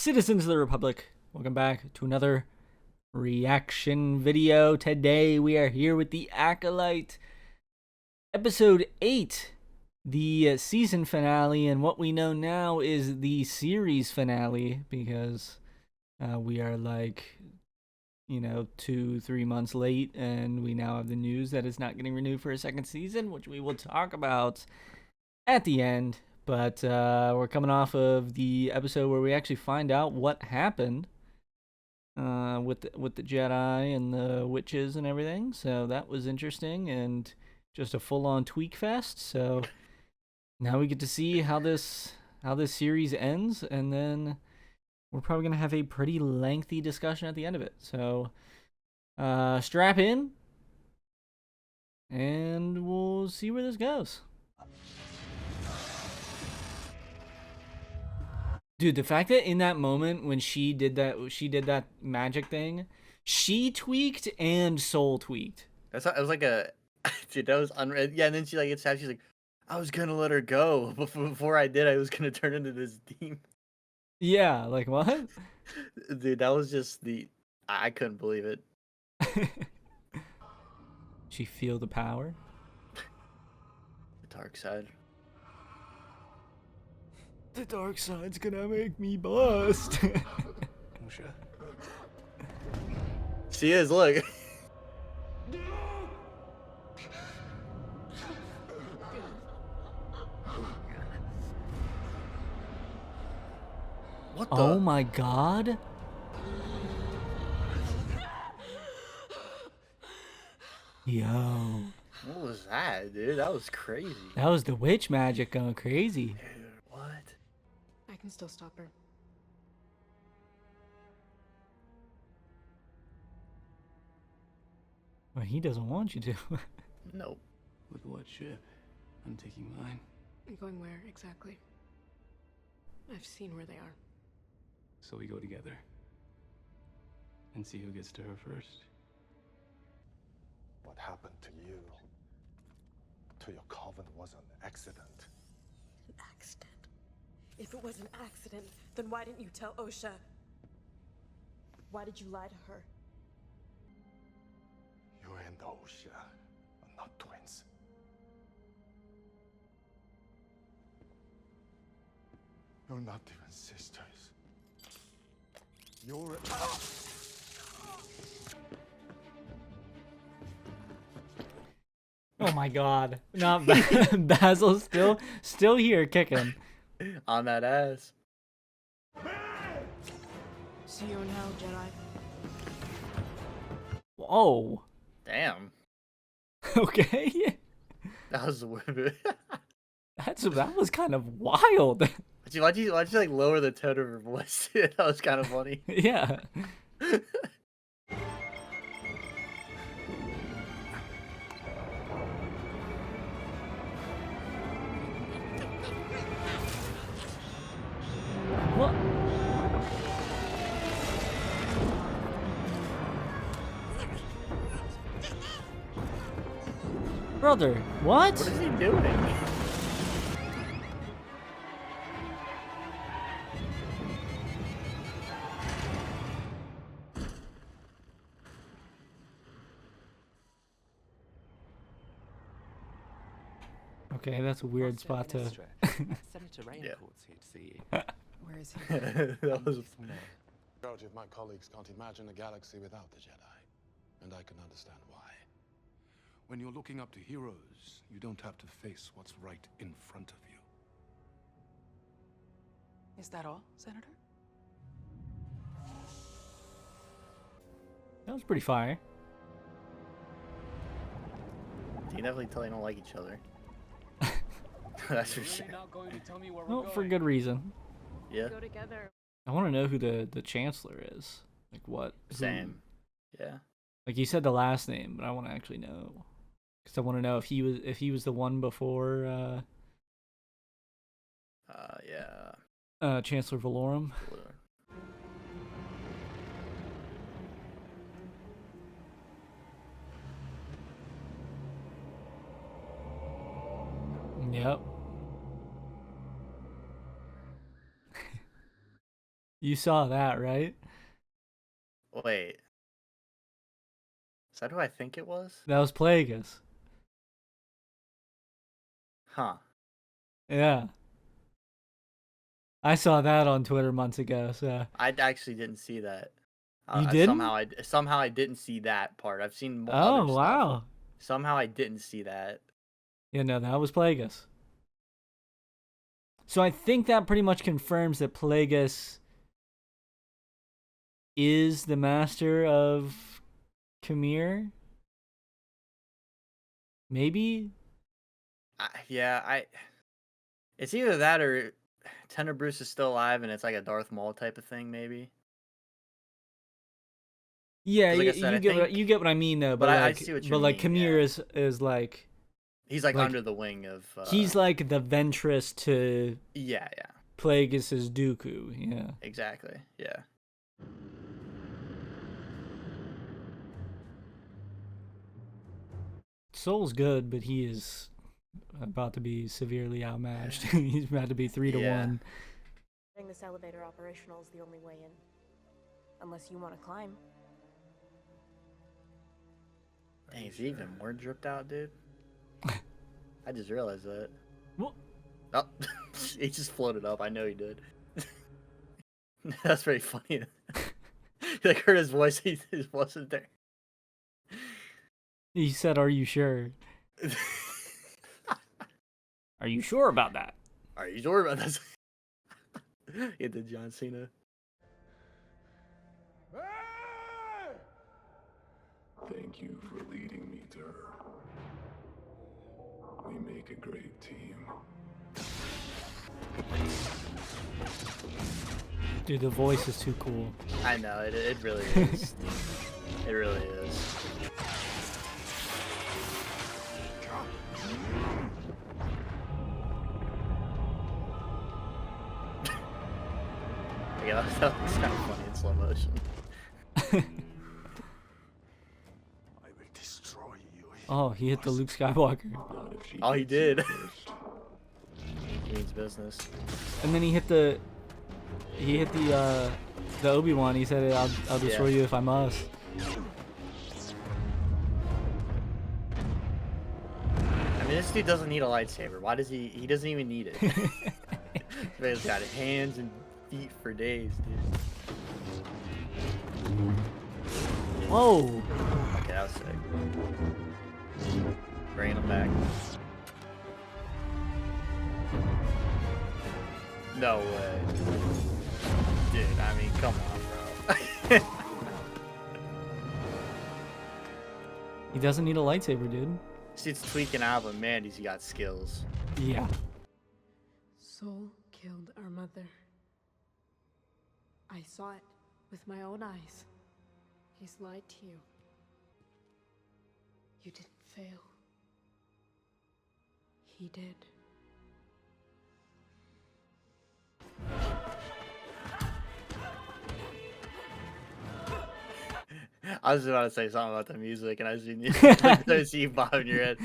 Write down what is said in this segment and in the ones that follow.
Citizens of the Republic, welcome back to another reaction video. Today we are here with the Acolyte episode 8, the season finale, and what we know now is the series finale because we are like, 2-3 months late, and we now have the news that it's not getting renewed for a second season, which we will talk about at the end. But we're coming off of the episode where we actually find out what happened with the Jedi and the witches and everything. So that was interesting and just a full-on tweak fest. So now we get to see how this series ends, and then we're probably gonna have a pretty lengthy discussion at the end of it. So strap in, and we'll see where this goes. Dude, the fact that in that moment when she did that magic thing, she tweaked and Soul tweaked. It was like a, dude, that was unreal. Yeah, and then she like gets sad. She's like, I was gonna let her go, but before I did, I was gonna turn into this demon. Yeah, like what? Dude, that was just I couldn't believe it. She feel the power. The dark side. The dark side's gonna make me bust. She is, look. What the? Oh my god. Yo. What was that, dude? That was crazy. That was the witch magic going crazy. Dude, what? I can still stop her. Well, he doesn't want you to. Nope. With what ship? I'm taking mine. I'm going where exactly? I've seen where they are. So we go together. And see who gets to her first. What happened to you, to your coven, was an accident. An accident? If it was an accident, then why didn't you tell Osha? Why did you lie to her? You and Osha are not twins. You're not even sisters. You're... Oh my god. Not Basil still here kicking. On that ass. See you in hell, Jedi. Whoa. Damn. Okay. That was weird. That was kind of wild. Why'd you like lower the tone of her voice? That was kind of funny. Yeah. What? Brother, what? What is he doing? Okay, that's a weird spot to. Senator Raincourt's here to see you. Where is he? That was The majority of my colleagues can't imagine a galaxy without the Jedi. And I can understand why. When you're looking up to heroes, you don't have to face what's right in front of you. Is that all, Senator? That was pretty fire. You definitely tell you don't like each other. That's for sure. Well, for good reason. Yeah. Go together. I want to know who the Chancellor is. Like what? who- Same. Yeah. Like you said the last name, but I want to actually know. Because I want to know if he was the one before Yeah. Chancellor Valorum. Yep. You saw that, right? Wait. Is that who I think it was? That was Plagueis. Huh. Yeah. I saw that on Twitter months ago, so. I actually didn't see that. You didn't? Somehow I didn't see that part. I've seen other Oh, stuff. wow. Somehow I didn't see that. Yeah, no, that was Plagueis. So I think that pretty much confirms that Plagueis is the master of Khmer. Maybe? It's either that or Tender Bruce is still alive and it's like a Darth Maul type of thing, maybe. Yeah, 'Cause like I said, you get what I mean though. But But I like, see what you but like mean, Khmer yeah. is like He's like Like, under the wing of. he's like the Ventress to Yeah, Plagueis' Dooku. Yeah. exactly. Yeah. Soul's good, but he is about to be severely outmatched. He's about to be 3-1. Getting this elevator operational is the only way in. Unless you want to climb. Dang, he's even more dripped out, dude. I just realized that. What? Oh, he just floated up. I know he did. That's very funny. He like heard his voice. He wasn't there. He said, "Are you sure? Are you sure about that?" Are you sure about this? He did John Cena. Thank you for leading me, Dur. We make a great team. Dude, the voice is too cool. I know it really is. It really is. Yeah, that was kind of funny in slow motion. I will destroy you. Oh, he hit the Luke Skywalker, Oh, he did. He means business. and then he hit the Obi-Wan. He said, "I'll destroy you if I must." I mean, this dude doesn't need a lightsaber. Why does he? He doesn't even need it. This man's got hands and feet for days, dude. Whoa! Okay, that was sick. Bringing him back. No way. Dude, I mean, come on, bro. He doesn't need a lightsaber, dude. This dude's tweaking out, but man, he's got skills. Yeah. Soul killed our mother. I saw it with my own eyes. He's lied to you. You didn't fail. He did. I was about to say something about the music, and I seen you. I see you bobbing your head.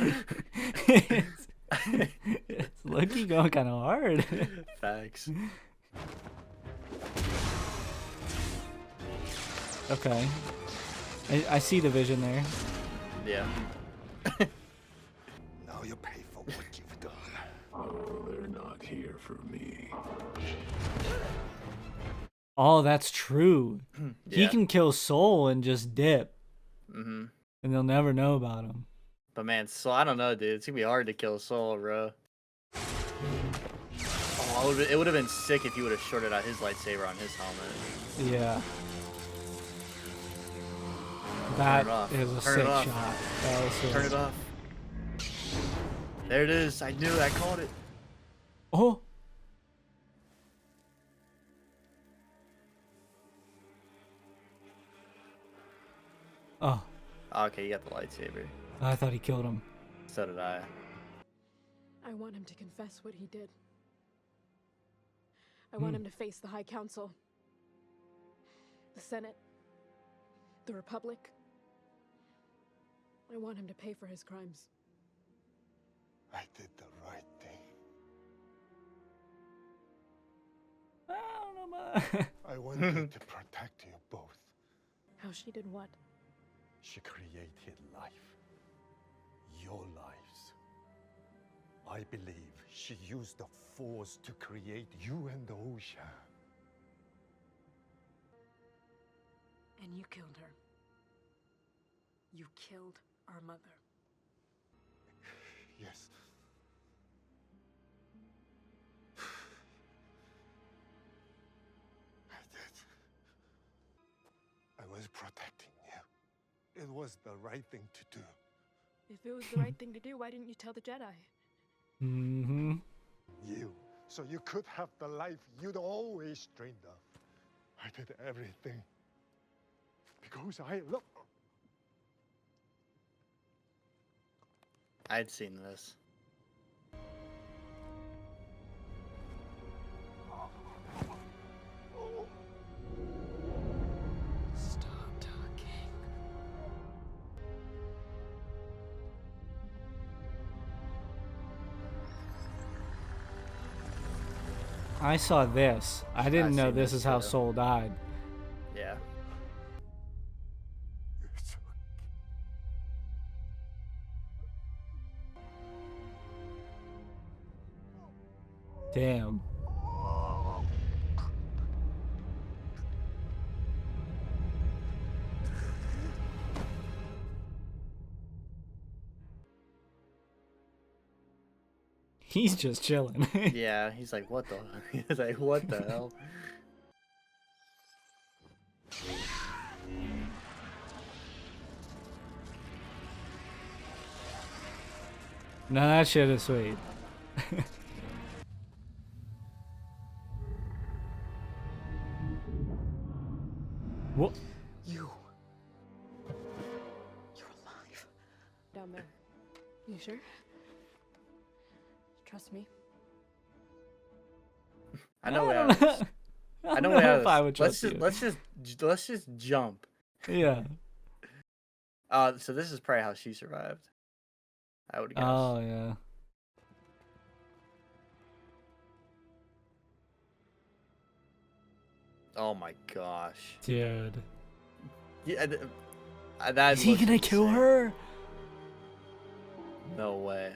It's Loki going kind of hard. Facts. Okay. I see the vision there. Yeah. Now you pay for what you've done. Oh, they're not here for me. Oh, that's true. He Yeah. can kill Soul and just dip, Mm-hmm. and they'll never know about him. But man, so I don't know, dude. It's gonna be hard to kill Soul, bro. Oh, it would have been sick if you would have shorted out his lightsaber on his helmet. Yeah. That off. is a Turn sick it off. shot. That was sick. Turn it off. There it is. I knew it. I called it. Oh. Oh, Okay, you got the lightsaber. I thought he killed him. So did I. I want him to confess what he did. I want him to face the High Council, the Senate, the Republic. I want him to pay for his crimes. I did the right thing. I don't know about I wanted to protect you both. How she did what? She created life. Your lives. I believe she used the Force to create you and the ocean. And you killed her. You killed our mother. Yes. I did. I was protecting you. It was the right thing to do. If it was the right thing to do, why didn't you tell the Jedi? Mm-hmm. You, so you could have the life you'd always dreamed of. I did everything because I love. I'd seen this. Stop talking. I saw this. I didn't I've know seen this this is how too. Soul died. Yeah. It's Damn. He's just chilling. Yeah, he's like, what the? He's like, what the hell? No, that shit is sweet. What? You're alive. Down there. You sure? Trust me. I know I way don't out of know. this. I I know don't way know out of if I this. would Let's trust just you. let's just jump. Yeah. So this is probably how she survived. I would guess. Oh yeah. Oh my gosh. Dude. Yeah, that Is he looks gonna kill insane. her? No way.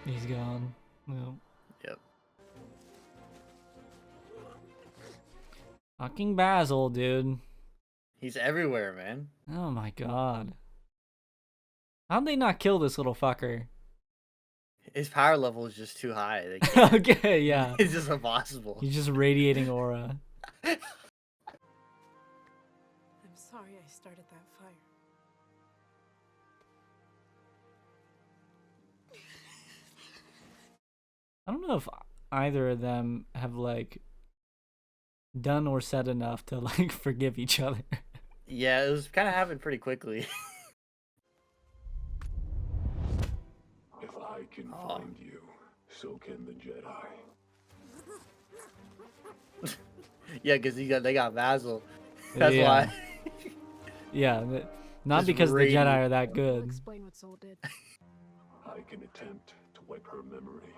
He's gone. Yep. Yep. Fucking Basil, dude. He's everywhere, man. Oh my god. How'd they not kill this little fucker? His power level is just too high. They can't. Okay, yeah. It's just impossible. He's just radiating aura. I'm sorry I started that fire. I don't know if either of them have like done or said enough to like forgive each other. Yeah, it was kind of happened pretty quickly. If I can find you, so can the Jedi. Yeah, because they got Basil. That's Yeah. why. Yeah, not Just because the radiant. Jedi are that I'll good. explain what Soul did. I can attempt to wipe her memory.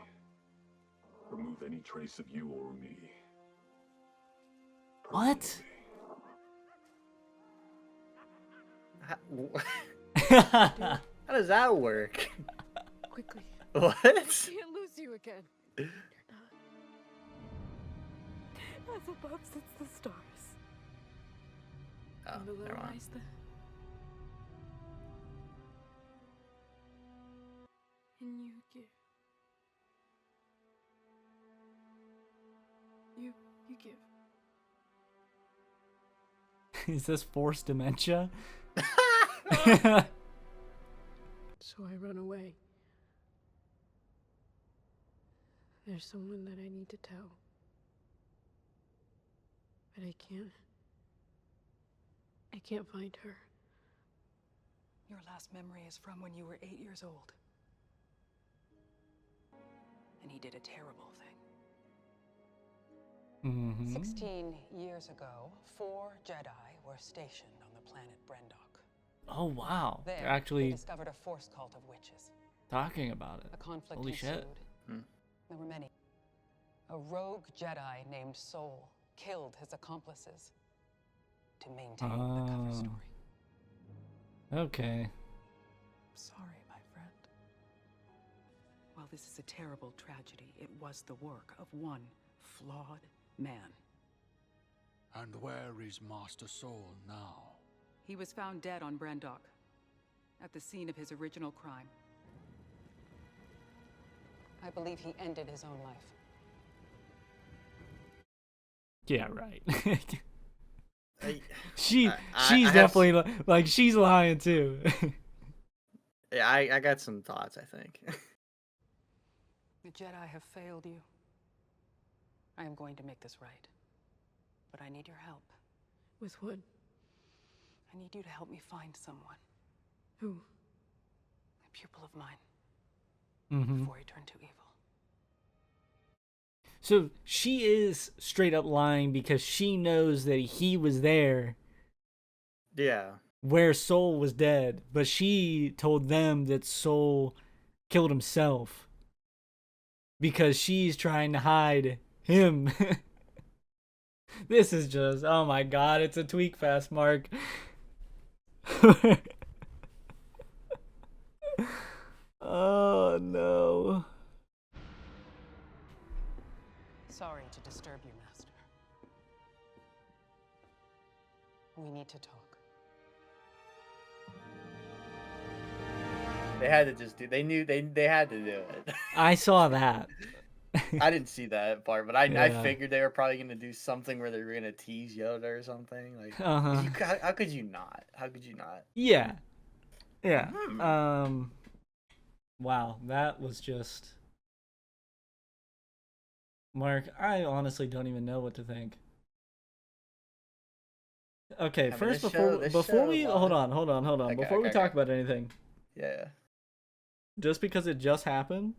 Remove any trace of you or me. What? How does that work? Quickly. What? I can't lose you again. You're not. As above sits the stars. Oh, And below never mind. lies the... And you give. You give. Is this forced dementia? So I run away. There's someone that I need to tell. But I can't find her. Your last memory is from when you were 8 years old. And he did a terrible thing. Mm-hmm. 16 years ago, 4 Jedi were stationed on the planet Brendok. Oh wow, There, they're they actually discovered a force cult of witches. talking about it. A conflict Holy shit. ensued. There were many. A rogue Jedi named Soul killed his accomplices to maintain the cover story. Okay. Sorry, my friend. While this is a terrible tragedy, it was the work of one flawed man. And where is Master Soul now? He was found dead on Brandok, at the scene of his original crime. I believe he ended his own life. Yeah, right. I she's definitely like she's lying too. Yeah, I got some thoughts, I think. The Jedi have failed you. I am going to make this right. But I need your help. With what? I need you to help me find someone. Who? A pupil of mine. Mm-hmm. Before he turned to evil. So she is straight up lying because she knows that he was there Yeah. where Soul was dead, but she told them that Soul killed himself because she's trying to hide him. This is just, oh my god, it's a tweak fest, Mark. Oh no. Sorry to disturb you, Master. We need to talk. They had to just do. They knew they had to do it. I saw that. I didn't see that part, but I Yeah. figured they were probably gonna do something where they were gonna tease Yoda or something. Like, Uh-huh. how could you not? How could you not? Yeah. Yeah. Hmm. Wow, that was just Mark, I honestly don't even know what to think. Okay, I mean, first this before show we hold on. Okay, Before we okay, talk okay. about anything, Yeah. just because it just happened,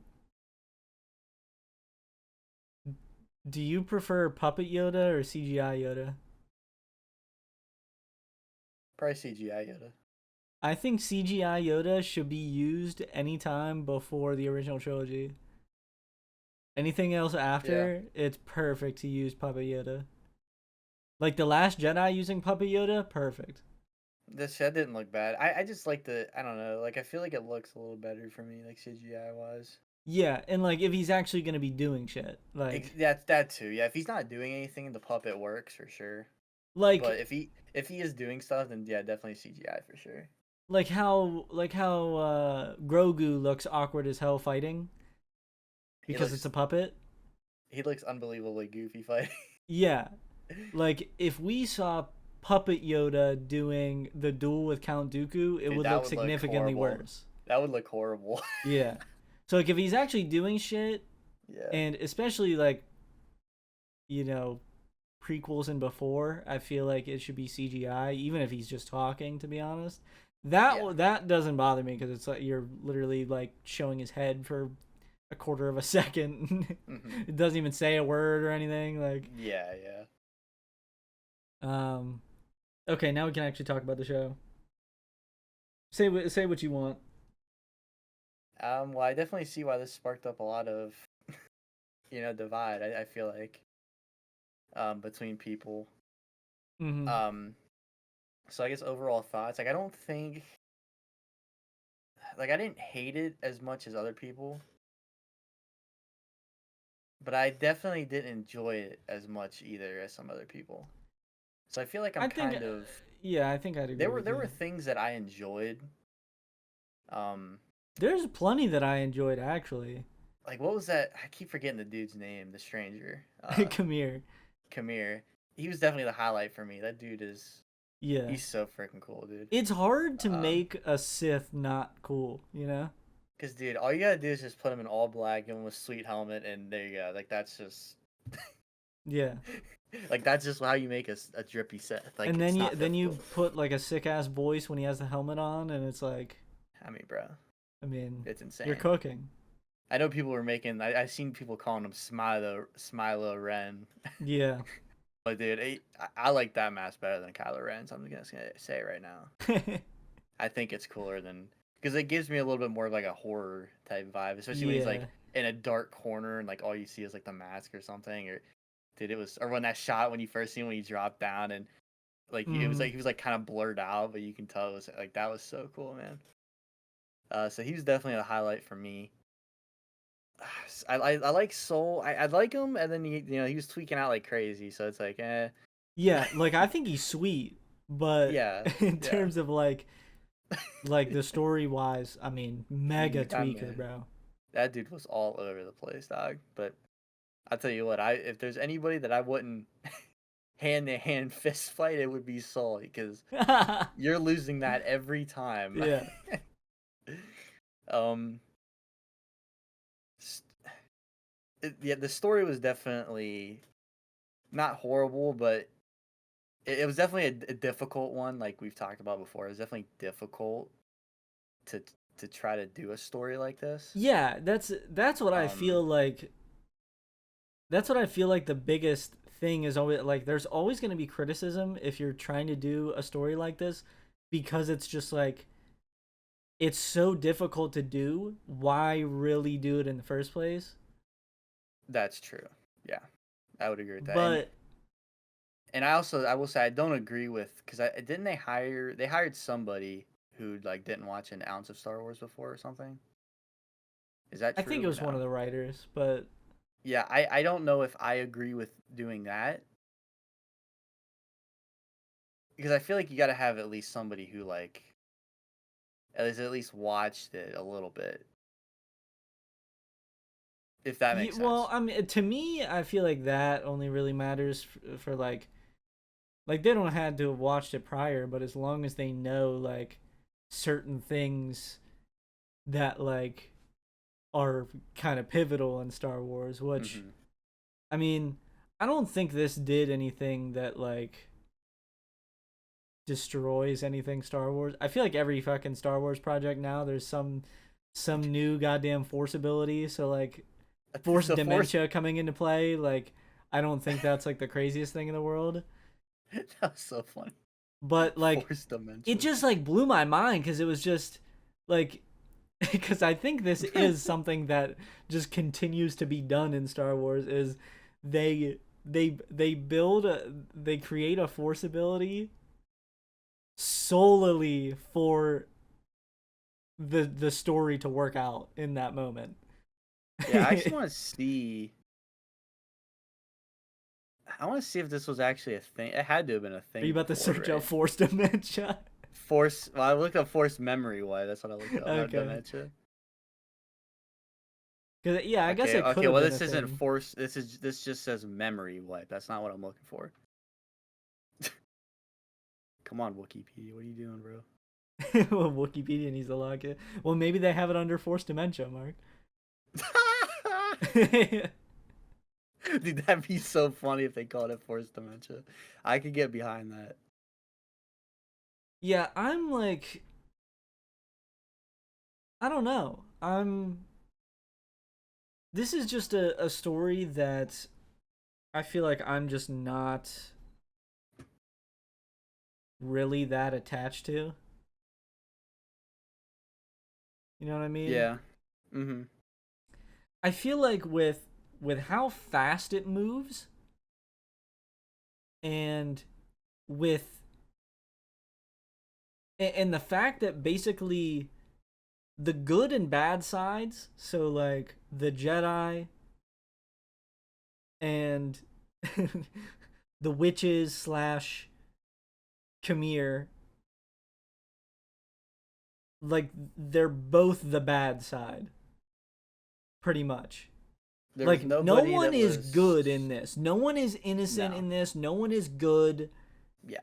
do you prefer Puppet Yoda or CGI Yoda? Probably CGI Yoda. I think CGI Yoda should be used anytime before the original trilogy. Anything else after, it's perfect to use Puppet Yoda. Like The Last Jedi using Puppet Yoda, perfect. This that didn't look bad. I just like I don't know. Like I feel like it looks a little better for me, like CGI wise. Yeah, and like if he's actually gonna be doing shit, like That too. Yeah, if he's not doing anything, the puppet works for sure. like But if he is doing stuff, then yeah, definitely CGI for sure. like how Grogu looks awkward as hell fighting because it's a puppet. He looks unbelievably goofy fighting. Yeah, like if we saw Puppet Yoda doing the duel with Count Dooku, it Dude, would that look would significantly horrible. worse. That would look horrible. Yeah. So like if he's actually doing shit, Yeah. and especially like, you know, prequels and before, I feel like it should be CGI, even if he's just talking. To be honest, that doesn't bother me because it's like you're literally like showing his head for a quarter of a second. Mhm. It doesn't even say a word or anything. Like Yeah. okay, now we can actually talk about the show. Say what you want. Well, I definitely see why this sparked up a lot of, divide. I feel like, between people. Mm-hmm. So I guess overall thoughts. Like I don't think, like I didn't hate it as much as other people, but I definitely didn't enjoy it as much either as some other people. So I feel like yeah, I think I'd agree. There were things that I enjoyed. There's plenty that I enjoyed actually. Like what was that? I keep forgetting the dude's name. The stranger. Come here. Kamir. He was definitely the highlight for me. That dude is. Yeah. He's so freaking cool, dude. It's hard to make a Sith not cool, you know? Cause dude, all you gotta do is just put him in all black, give him a sweet helmet, and there you go. Like that's just. Yeah. Like that's just how you make a drippy Sith. Like, and it's then not you difficult. put like a sick ass voice when he has the helmet on, and it's like. I mean, bro. I mean, it's insane. You're cooking. I know people were making. I seen people calling him Smilo Ren. Yeah. But dude, I like that mask better than Kylo Ren's. I'm just gonna say it right now. I think it's cooler than because it gives me a little bit more of like a horror type vibe, especially when he's like in a dark corner and like all you see is like the mask or something, or dude, it was, or when that shot when you first see him when he dropped down and like it was like he was like kind of blurred out, but you can tell it was like that was so cool, man. So he was definitely a highlight for me. I like Soul. I like him, and then he was tweaking out like crazy, so it's like Yeah, like I think he's sweet, but yeah, in terms of like the story wise, I mean, mega tweaker, bro. That dude was all over the place, dog. But I'll tell you what, if there's anybody that I wouldn't hand to hand fist fight, it would be Soul, because you're losing that every time. Yeah. Yeah, the story was definitely not horrible, but it was definitely a difficult one, like we've talked about before. It was definitely difficult to try to do a story like this. Yeah, that's what I feel like. That's what I feel like the biggest thing is always like there's always going to be criticism if you're trying to do a story like this, because it's just like it's so difficult to do. Why really do it in the first place? That's true. Yeah, I would agree with that. But and I will say I don't agree with, because they hired somebody who like didn't watch an ounce of Star Wars before or something. Is that true? I think it was one of the writers, but yeah, I don't know if I agree with doing that, because I feel like you got to have at least somebody who like at least watched it a little bit. If that makes sense. Well, I mean, to me, I feel like that only really matters for like they don't have to have watched it prior, but as long as they know like certain things that like are kind of pivotal in Star Wars, which I mean, I don't think this did anything that like destroys anything Star Wars. I feel like every fucking Star Wars project now there's some new goddamn Force ability, so like Force dementia coming into play, like I don't think that's like the craziest thing in the world. That was so funny. But like it just like blew my mind, because it was just like because I think this is something that just continues to be done in Star Wars, is they create a Force ability solely for the story to work out in that moment. Yeah, I just want to see. I want to see if this was actually a thing. It had to have been a thing. Are you about to search up Force dementia? Force. Well, I looked up Force memory. Why? That's what I looked up. Okay. Not dementia. Cause yeah, I guess it could. Okay, well, this isn't Force. This just says memory wipe. That's not what I'm looking for. Come on, Wikipedia. What are you doing, bro? Well, Wikipedia needs to lock it. Well, maybe they have it under Force dementia, Mark. Dude, that'd be so funny if they called it Force dementia. I could get behind that. Yeah, I'm like, I don't know. This is just a story that I feel like I'm just not really that attached to. You know what I mean? Yeah. I feel like with how fast it moves, and and the fact that basically the good and bad sides, so like the Jedi and the witches slash Khmer, like they're both the bad side, pretty much. Like no one is good in this. No one is innocent in this. No one is good. Yeah.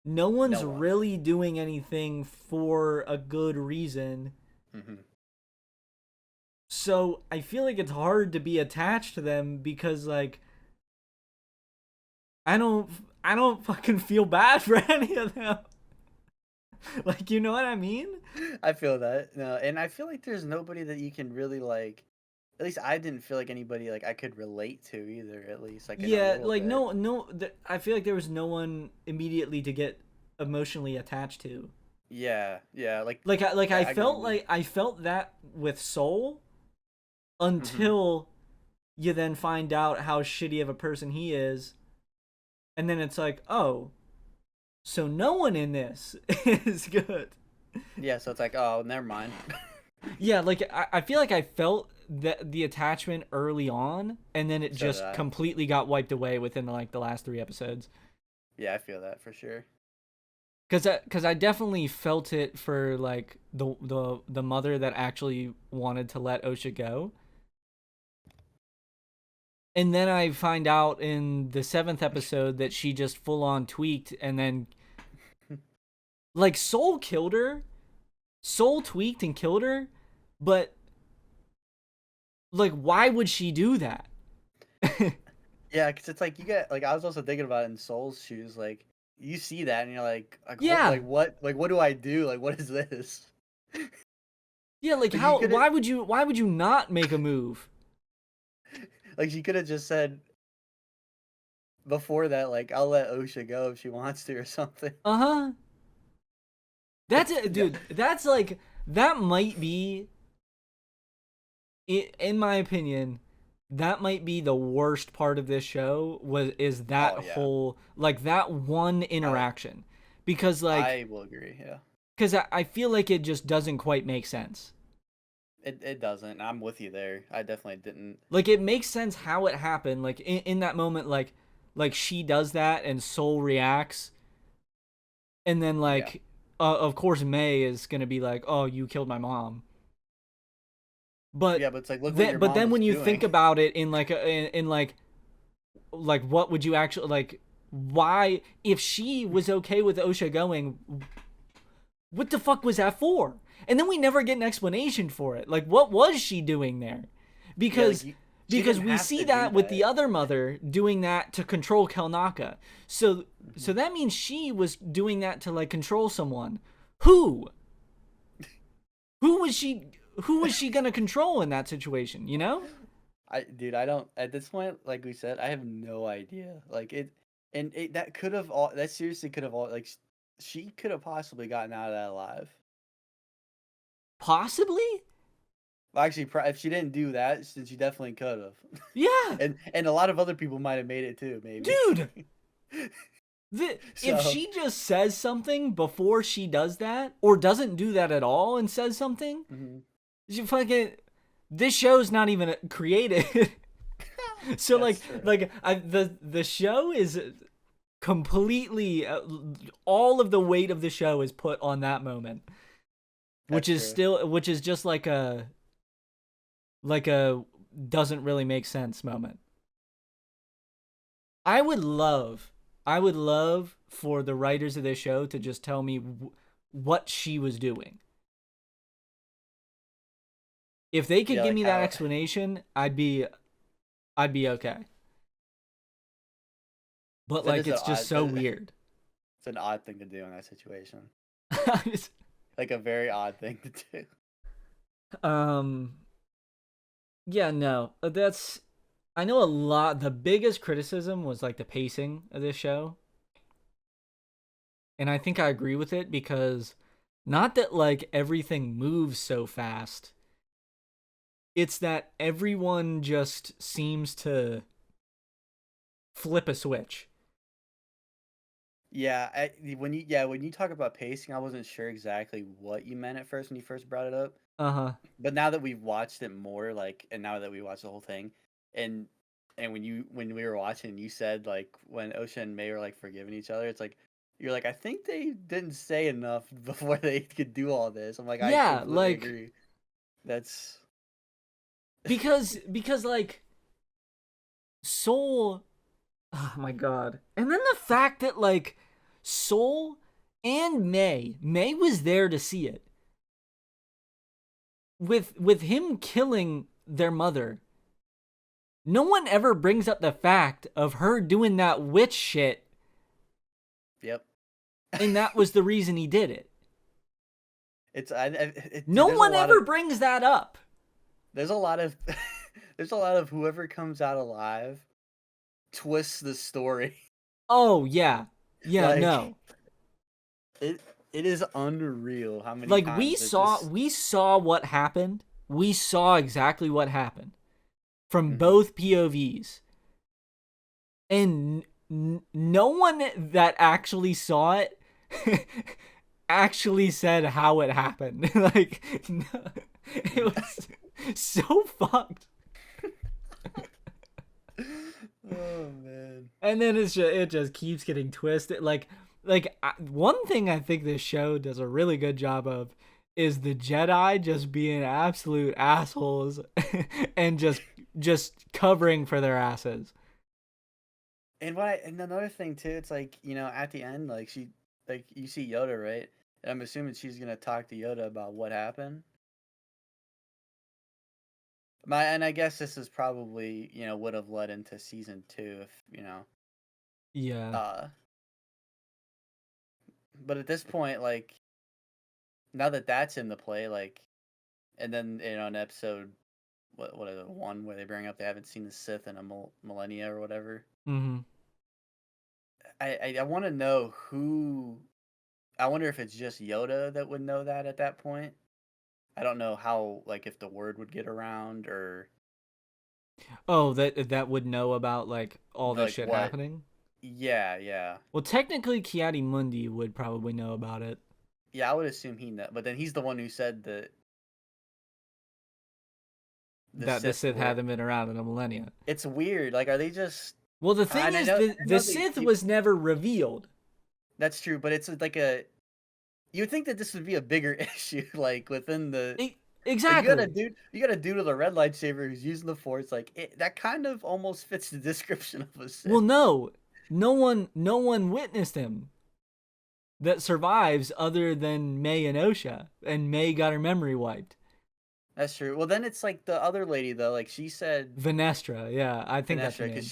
No one's really doing anything for a good reason. So I feel like it's hard to be attached to them, because like I don't fucking feel bad for any of them. Like, you know what I mean? I feel that. No, and I feel like there's nobody that you can really like. At least I didn't feel like anybody like I could relate to either. At least like like no. I feel like there was no one immediately to get emotionally attached to. Yeah, I felt that with Soul, until you then find out how shitty of a person he is. And then it's like, oh, so no one in this is good. Yeah, so it's like, oh, never mind. Yeah, like I feel like I felt the attachment early on, and then it So just did I. completely got wiped away within like the last 3 episodes. Yeah, I feel that for sure. Cause I definitely felt it for like the mother that actually wanted to let Osha go. And then I find out in the 7th episode that she just full on tweaked, and then like Soul killed her. Soul tweaked and killed her, but like why would she do that? Yeah, because it's like you get like I was also thinking about it in Soul's shoes. Like you see that and you're like Yeah. what do I do? Like what is this? Yeah, like But you how could've- why would you not make a move? Like she could have just said before that, like I'll let Osha go if she wants to or something. Uh-huh. That's it, dude. That's like that might be in my opinion, that might be the worst part of this show is that Oh, yeah. whole like that one interaction. Because like I will agree, yeah. cuz I feel like it just doesn't quite make sense. It doesn't. I'm with you there. I definitely didn't. Like it makes sense how it happened, like in that moment, like she does that and Soul reacts, and then like of course May is gonna be like, oh, you killed my mom, but Yeah, but it's like look what your but mom then was when you doing. think about it in like in like what would you actually like, why, if she was okay with Osha going, what the fuck was that for? And then we never get an explanation for it. Like, what was she doing there? Because she because didn't we have see to do that with that. the other mother doing that to control Kelnaka. So that means she was doing that to like control someone. Who? Who was she gonna control in that situation, you know? Dude, I don't at this point, like we said, I have no idea. Like that could have all that seriously could have all like she could have possibly gotten out of that alive. Possibly? Well, actually, if she didn't do that, then she definitely could have. Yeah. And a lot of other people might have made it too, maybe. Dude. If So- she just says something before she does that, or doesn't do that at all and says something, Mhm. she fucking, this show's not even created. So That's true. the show is completely all of the weight of the show is put on that moment, which That's is true. which is just like a doesn't really make sense moment. I would love for the writers of this show to just tell me what she was doing. If they could Yeah, give like me that how- explanation, I'd be okay. But That like is an it's just odd- so that- weird. It's an odd thing to do in that situation. Like a very odd thing to do. Yeah, no. That's, I know a lot, the biggest criticism was like the pacing of this show. And I think I agree with it, because not that like everything moves so fast. It's that everyone just seems to flip a switch. Yeah, when you talk about pacing, I wasn't sure exactly what you meant at first when you first brought it up. Uh-huh. But now that we've watched it more, like, and now that we watched the whole thing, and when we were watching, you said like when Osha and May were like forgiving each other, it's like you're like, I think they didn't say enough before they could do all this. I'm like, Yeah, I completely like- agree. That's Because like Soul, oh my god. And then the fact that like Soul and May was there to see it. With him killing their mother, no one ever brings up the fact of her doing that witch shit, yep. and that was the reason he did it. No There's a one lot ever of- brings that up. There's a lot of there's a lot of whoever comes out alive twists the story. Oh yeah. Yeah, Like, no. It is unreal how many Like times we it saw just- we saw what happened we saw exactly what happened from Mhm. both POVs. And no one that actually saw it actually said how it happened. Like, no, it was so fucked. Oh man. And then it just keeps getting twisted. One thing I think this show does a really good job of is the Jedi just being absolute assholes and just covering for their asses. And and another thing too, it's like, at the end, like you see Yoda, right? And I'm assuming she's gonna talk to Yoda about what happened. And I guess this is probably, would have led into season 2 if, Yeah. But at this point, like, now that that's in the play, like, and then, in episode, what is it, 1, where they bring up they haven't seen the Sith in a millennia or whatever. Mm-hmm. I want to know who. I wonder if it's just Yoda that would know that at that point. I don't know how, like, if the word would get around or. Oh, that would know about like all this Like, shit what? happening? Yeah. Well, technically Kiadi Mundi would probably know about it. Yeah, I would assume he know, but then he's the one who said that That the Sith were- hadn't been around in a millennia. It's weird. Like, are they just? Well, the thing And I is, know- I know the they- Sith was never revealed. That's true, but it's like a. You would think that this would be a bigger issue, like within the. Like, Exactly. you got a dude with a red lightsaber who's using the Force. Like, that kind of almost fits the description of a Sith. Well, no one witnessed him that survives other than May and Osha, and May got her memory wiped. That's true. Well, then it's like the other lady though. Like, she said Vanestra, yeah, I think that's her name. because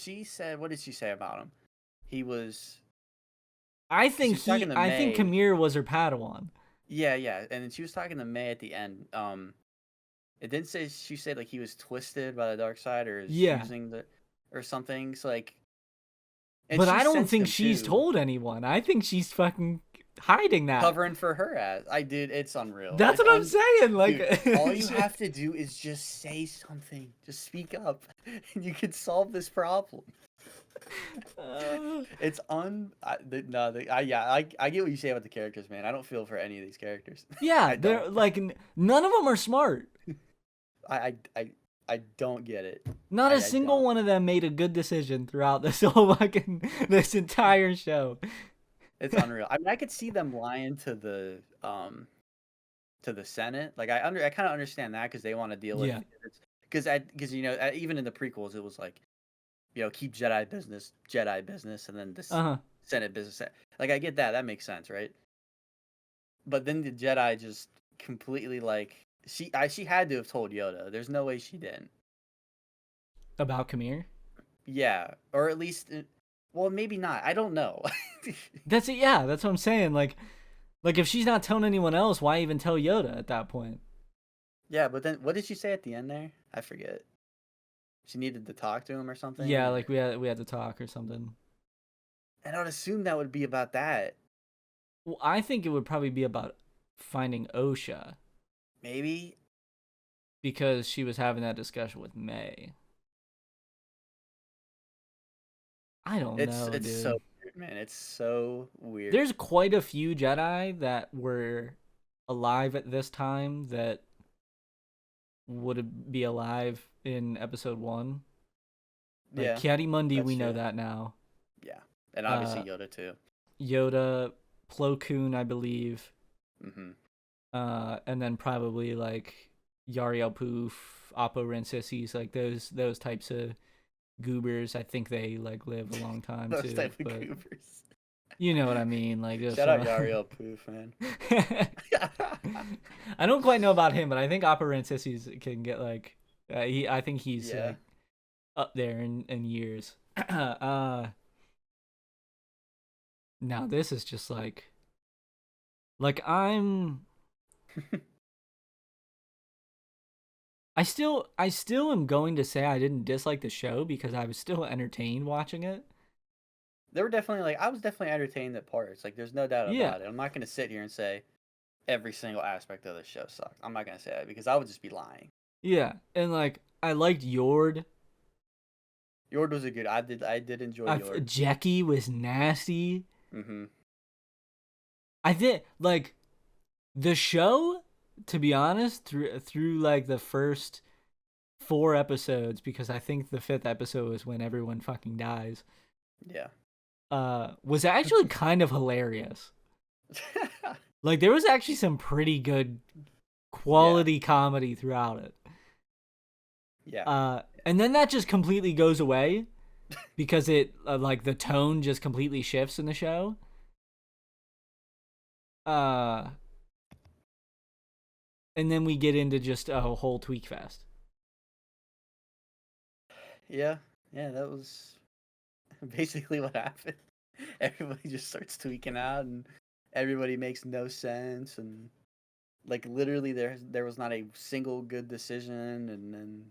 she said, what did she say about him? He was. I think she's talking to I think May. Kamir was her Padawan. Yeah, and then she was talking to May at the end. It didn't say, she said like he was twisted by the dark side or is Yeah. using the or something. So like, and But she I don't sensed think him, she's too, told anyone. I think she's fucking hiding that. covering for her ass. It's unreal. That's It's what I'm saying. Like, dude, all you have to do is just say something. Just speak up, and you can solve this problem. It's I get what you say about the characters, man. I don't feel for any of these characters. yeah, I they're don't. like none of them are smart. I don't get it. Not I a single don't. one of them made a good decision throughout this whole this entire show. It's unreal. I mean, I could see them lying to the Senate. Like, I kind of understand that because they want to deal with Yeah. because even in the prequels it was like, keep Jedi business, and then this Senate business. Like, I get that. That makes sense, right? But then the Jedi just completely like she had to have told Yoda. There's no way she didn't. About Kamir? Yeah, or at least, well, maybe not. I don't know. That's it. Yeah, that's what I'm saying. Like if she's not telling anyone else, why even tell Yoda at that point? Yeah, but then what did she say at the end there? I forget. She needed to talk to him or something. Yeah, like we had to talk or something. And I would assume that would be about that. Well, I think it would probably be about finding Osha Maybe. because she was having that discussion with May. I don't know, It's dude. so weird, man. It's so weird. There's quite a few Jedi that were alive at this time that would be alive in episode 1. Like yeah, Kiadi Mundi, that's we know true. that now. yeah, and obviously Yoda too. Yoda, Plo Koon, I believe. Mm-hmm. And then probably like Yariel Poof, Oppo Rensisis, like those types of goobers. I think they like live a long time Those too. type of But goobers. you know what I mean? Like just Shout out Yariel Poof, man. I don't quite know about him, but I think Oppo Rensisis can get like I think he's Yeah. like, up there in years. Now this is just like I'm I still am going to say I didn't dislike the show because I was still entertained watching it. There were definitely I was definitely entertained at parts. Like, there's no doubt Yeah. about it. I'm not gonna sit here and say every single aspect of the show sucked. I'm not gonna say that because I would just be lying. Yeah, and like I liked Yord. Yord was a good. I did enjoy Yord. Jackie was nasty. Mm-hmm. I think like the show, to be honest, through like the first 4 episodes, because I think the 5th episode is when everyone fucking dies. Yeah. Was actually kind of hilarious. Like there was actually some pretty good quality comedy throughout it. Yeah. And then that just completely goes away because it like the tone just completely shifts in the show. And then we get into just a whole tweak fest. Yeah, that was basically what happened. Everybody just starts tweaking out, and everybody makes no sense, and like literally there was not a single good decision, and then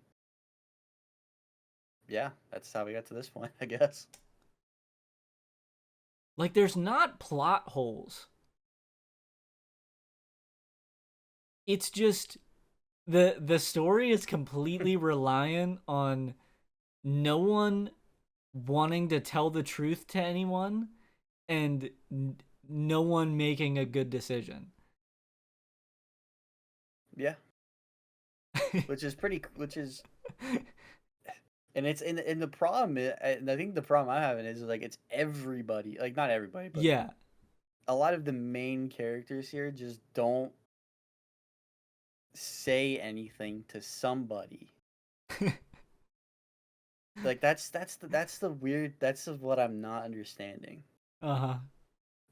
yeah, that's how we got to this point, I guess. Like there's not plot holes. It's just the story is completely reliant on no one wanting to tell the truth to anyone and no one making a good decision. Yeah. which is and it's in the problem and I think the problem I'm having is like it's everybody, like not everybody, but yeah, a lot of the main characters here just don't say anything to somebody. Like that's the weird, that's what I'm not understanding.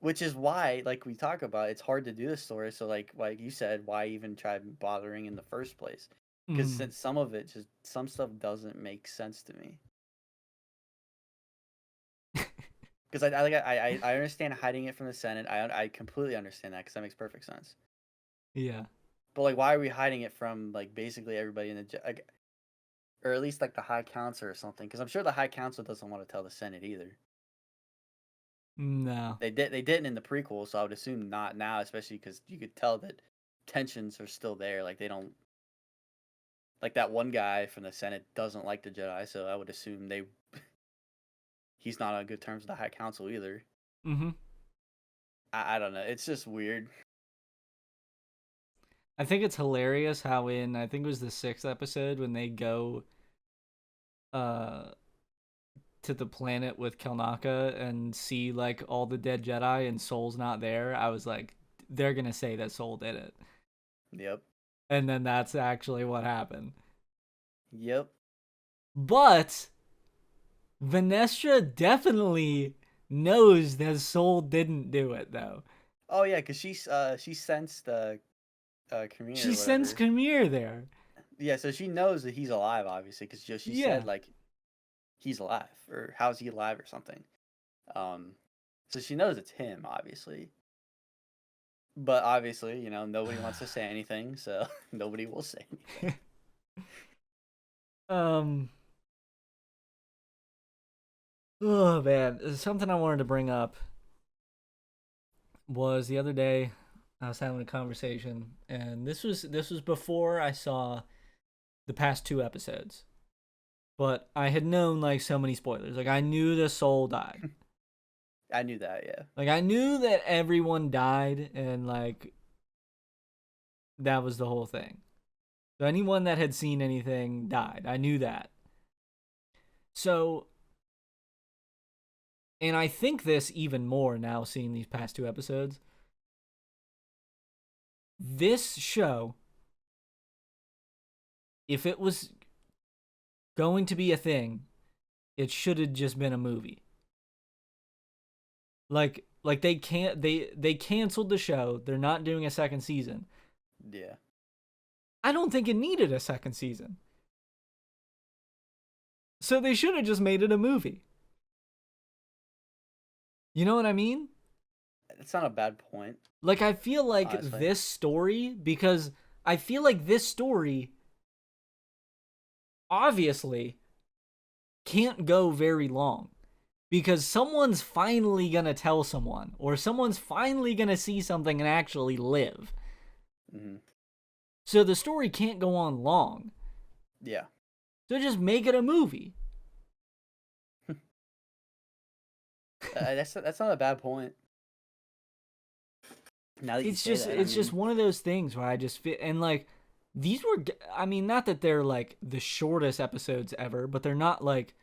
Which is why, like we talk about, it's hard to do this story. So like you said, why even try bothering in the first place? Because since some of it some stuff doesn't make sense to me. Because I understand hiding it from the Senate. I completely understand that because that makes perfect sense. Yeah. But like, why are we hiding it from like basically everybody in the like, or at least like the High Council or something? Because I'm sure the High Council doesn't want to tell the Senate either. No. They didn't in the prequel, so I would assume not now, especially because you could tell that tensions are still there. Like they don't, like that one guy from the Senate doesn't like the Jedi, so I would assume he's not on good terms with the High Council either. Mm-hmm. I don't know. It's just weird. I think it's hilarious how I think it was the 6th episode when they go to the planet with Kelnaka and see like all the dead Jedi and Soul's not there. I was like, they're gonna say that Soul did it. Yep. And then that's actually what happened. Yep. But Vanestra definitely knows that Soul didn't do it though. Oh yeah, because she sensed Khmer. She sends Khmer there. Yeah, so she knows that he's alive, obviously, because she said like he's alive, or how's he alive, or something. So she knows it's him, obviously. But obviously, you know, nobody wants to say anything, so nobody will say anything. Oh man, something I wanted to bring up was the other day I was having a conversation, and this was before I saw the past 2 episodes. But I had known like so many spoilers. Like I knew the Soul died. I knew that, yeah. Like I knew that everyone died, and like that was the whole thing. So anyone that had seen anything died. I knew that. So, and I think this even more now seeing these past 2 episodes. This show, if it was going to be a thing, it should have just been a movie. Like they canceled the show. They're not doing a second season. Yeah. I don't think it needed a second season. So they should have just made it a movie. You know what I mean? It's not a bad point. Like I feel like honestly, this story, because I feel like this story obviously can't go very long. Because someone's finally gonna tell someone, or someone's finally gonna see something and actually live. Hmm. So the story can't go on long. Yeah. So just make it a movie. That's not a bad point. Now that you It's say just that, it's just one of those things where I just fit, and like these were, I mean, not that they're like the shortest episodes ever, but they're not like,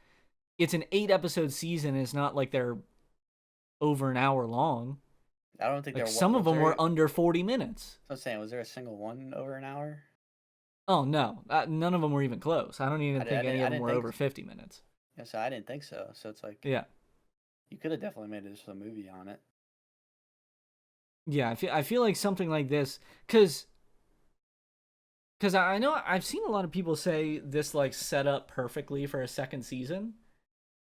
it's an 8-episode season. It's not like they're over an hour long. I don't think Like there some of was them were under 40 minutes. I'm saying, was there a single one over an hour? Oh no, none of them were even close. I don't even think any of them were over 50 minutes. Yeah, so I didn't think so. So it's like, Yeah. you could have definitely made this a movie on it. Yeah, I feel like something like this, because I know I've seen a lot of people say this like set up perfectly for a second season.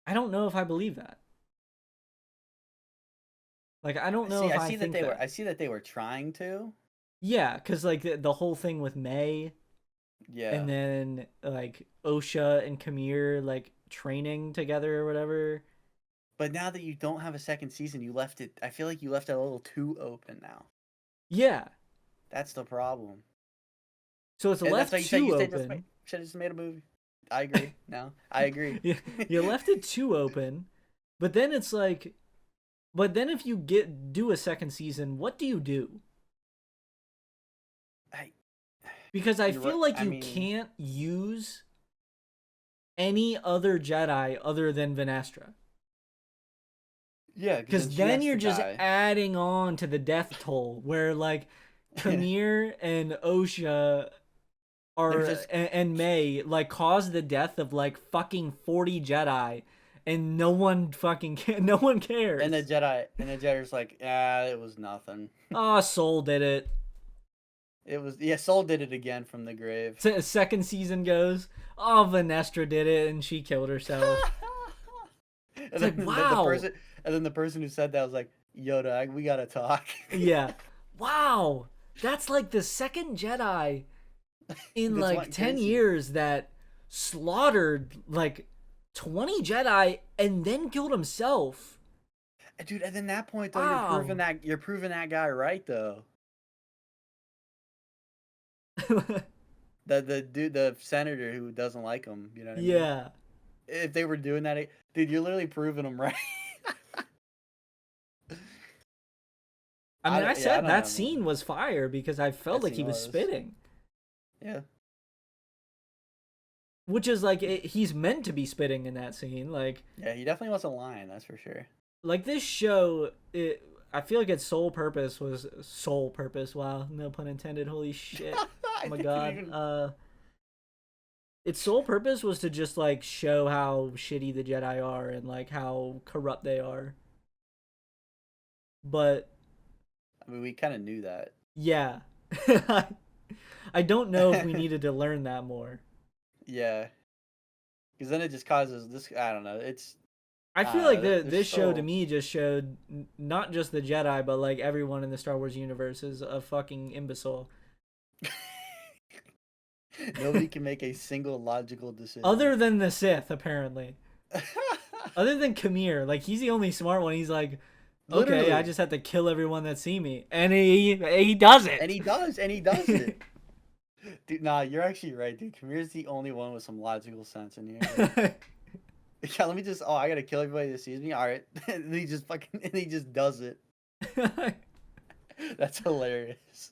I don't know if I believe that. Like, I don't know if I think that. I see that they were trying to. Yeah, because like the whole thing with May, Yeah. and then like Osha and Kamir like training together or whatever. But now that you don't have a second season, you left it. I feel like you left it a little too open now. Yeah. That's the problem. So it's left too open. Should have just made a movie. I agree. No, I agree. You left it too open, but then it's like, but then if you do a second season, what do you do? Because I feel like you can't use any other Jedi other than Venestra. Yeah, because then you're just adding on to the death toll, where like Kamir and Osha are and May like cause the death of like fucking 40 Jedi, and no one cares. And the Jedi's like, it was nothing. Oh, Soul did it. It was Soul did it again from the grave. Second season goes, oh, Venestra did it and she killed herself. It's like, wow. And then the person who said that was like, Yoda, we gotta talk. Yeah. Wow. That's like the second Jedi in like 10 years that slaughtered like 20 Jedi and then killed himself. Dude, and then that point though, wow. you're proving that guy right though. the senator who doesn't like him, you know what I mean? Yeah. If they were doing that, dude, you're literally proving him right. I mean, I said that scene was fire because I felt like he was spitting. Yeah. Which is like, he's meant to be spitting in that scene. Like, yeah, he definitely wasn't lying, that's for sure. Like, this show, I feel like its sole purpose. Wow, no pun intended. Holy shit. Oh my god. Its sole purpose was to just like show how shitty the Jedi are and like how corrupt they are. But I mean, we kind of knew that. Yeah. I don't know if we needed to learn that more. Yeah. Because then it just causes this, I don't know, I feel like this show to me just showed not just the Jedi, but like everyone in the Star Wars universe is a fucking imbecile. Nobody can make a single logical decision. Other than the Sith, apparently. Other than Kamir, like he's the only smart one. He's like, okay, I just have to kill everyone that see me, and he does it. And he does it. Dude, nah, you're actually right, dude. Kamir's the only one with some logical sense in here. Yeah, let me just. Oh, I gotta kill everybody that sees me. All right, and he just does it. That's hilarious.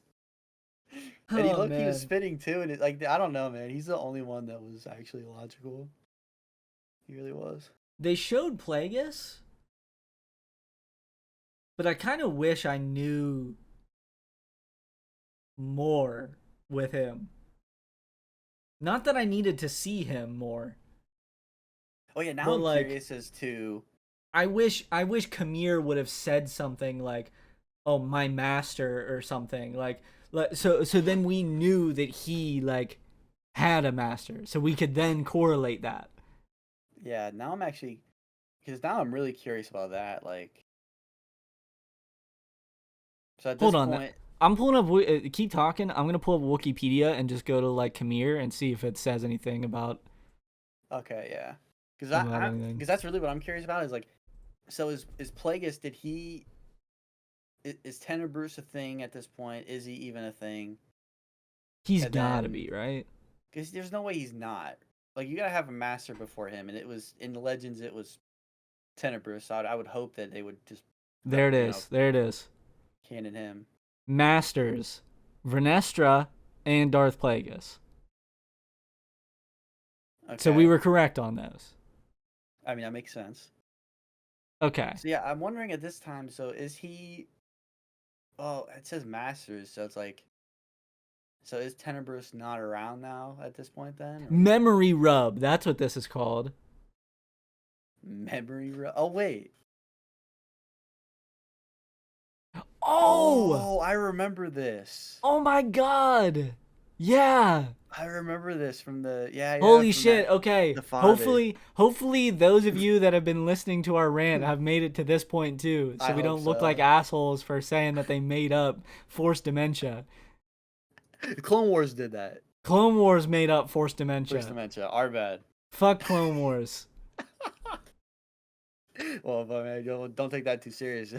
And he looked, he was spitting too, and like I don't know, man. He's the only one that was actually logical. He really was. They showed Plagueis, but I kind of wish I knew more with him. Not that I needed to see him more. Oh yeah, now I'm curious as to. I wish Kamir would have said something like, "Oh, my master" or something like. So then we knew that he like had a master, so we could then correlate that. Yeah, now I'm actually, because now I'm really curious about that. Like, so at this point, I'm pulling up. Keep talking. I'm gonna pull up Wikipedia and just go to like Kamir and see if it says anything about. Okay, yeah, because that's really what I'm curious about. Is like, so is Plagueis? Did he? Is Tenor Bruce a thing at this point? Is he even a thing? He's And gotta then- be, right? Because there's no way he's not. Like, you gotta have a master before him, and it was in the Legends. It was Tenebris. So I would hope that they would just There it you is. There it is. canon him. Masters, Vernestra, and Darth Plagueis. Okay. So we were correct on those. I mean, that makes sense. Okay. So yeah, I'm wondering at this time. So is he? Oh, it says Masters, so it's like. So is Tenebris not around now at this point then? Or- Memory rub. That's what this is called. Oh wait. Oh! Oh, I remember this. Oh my god! Yeah. I remember this from the yeah. Holy from shit. that- Okay. the father. Hopefully those of you that have been listening to our rant have made it to this point too. So I we hope don't look so. like assholes for saying that they made up Force Dementia. Clone Wars did that. Clone Wars made up Force Dementia. First Dementia. Our bad. Fuck Clone Wars. Well, but man, don't take that too serious.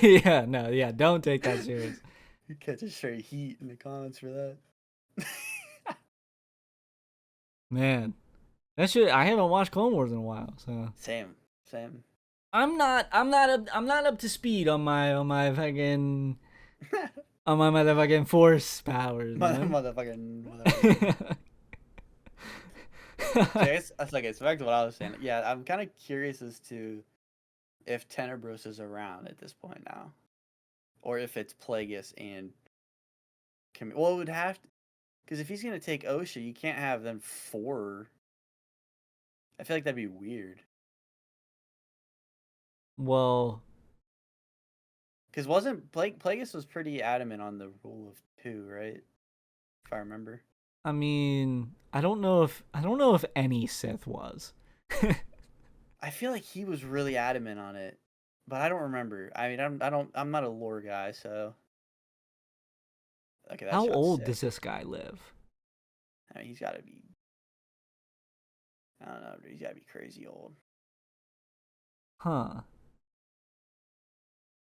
Yeah, no, yeah, don't take that serious. You catch a straight heat in the comments for that. Man. I haven't watched Clone Wars in a while, so Same. I'm not up to speed on my fucking on my motherfucking force powers, man. Motherfucking. That's like it's back to what I was saying. Yeah, I'm kind of curious as to if Tenebris is around at this point now, or if it's Plagueis and. Well, it would have to, because if he's gonna take Osha, you can't have them 4. I feel like that'd be weird. Well, Because wasn't Plagueis was pretty adamant on the rule of 2, right? If I remember. I mean, I don't know if any Sith was. I feel like he was really adamant on it, but I don't remember. I mean, I'm not a lore guy, so. Okay, that How shot's old sick. does this guy live? I mean, he's got to be. I don't know, dude. He's got to be crazy old. Huh.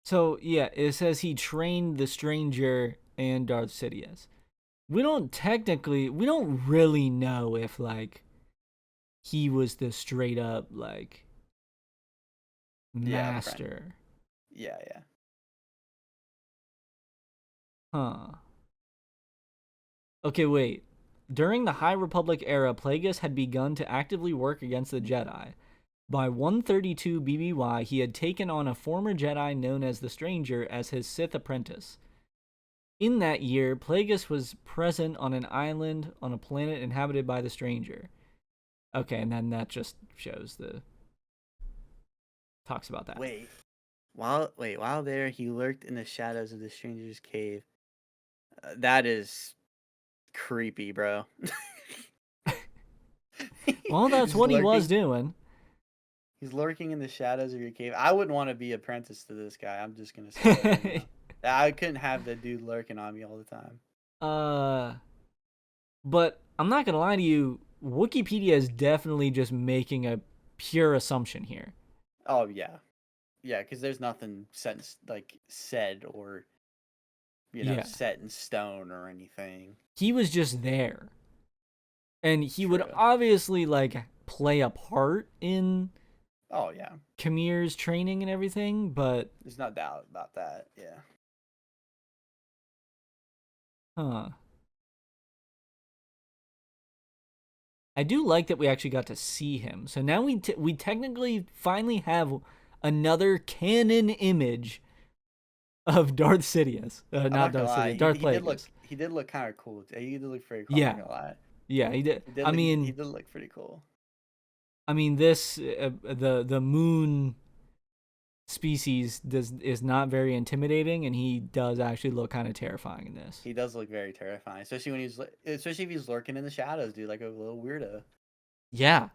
So, yeah, it says he trained the Stranger and Darth Sidious. We don't really know if, like, he was the straight up, like, Yeah, the master. Yeah. Huh. Okay, wait. During the High Republic era, Plagueis had begun to actively work against the Jedi. By 132 BBY, he had taken on a former Jedi known as the Stranger as his Sith apprentice. In that year, Plagueis was present on an island on a planet inhabited by the Stranger. Okay, and then that just shows talks about that. While there, he lurked in the shadows of the Stranger's cave. That is creepy, bro. Well, that's He's what he was lurking- doing. He's lurking in the shadows of your cave. I wouldn't want to be apprentice to this guy. I'm just gonna say that right now. I couldn't have the dude lurking on me all the time. But I'm not gonna lie to you, Wikipedia is definitely just making a pure assumption here. Oh yeah, because there's nothing said or Yeah. set in stone or anything. He was just there. And he would True. obviously, like, play a part in Oh yeah, Kamir's training and everything, but, there's no doubt about that. Yeah. huh. I do like that we actually got to see him. So now we technically finally have another canon image of Darth Sidious. I'm Not gonna Darth lie, Sidious, Darth he did Plagueis. he did look kind of cool. He did look very cool. Yeah. I'm not gonna lie. Yeah, he did. He did I look, mean, he did look pretty cool. I mean, this the moon species is not very intimidating, and he does actually look kind of terrifying in this. He does look very terrifying, especially especially if he's lurking in the shadows, dude, like a little weirdo. Yeah.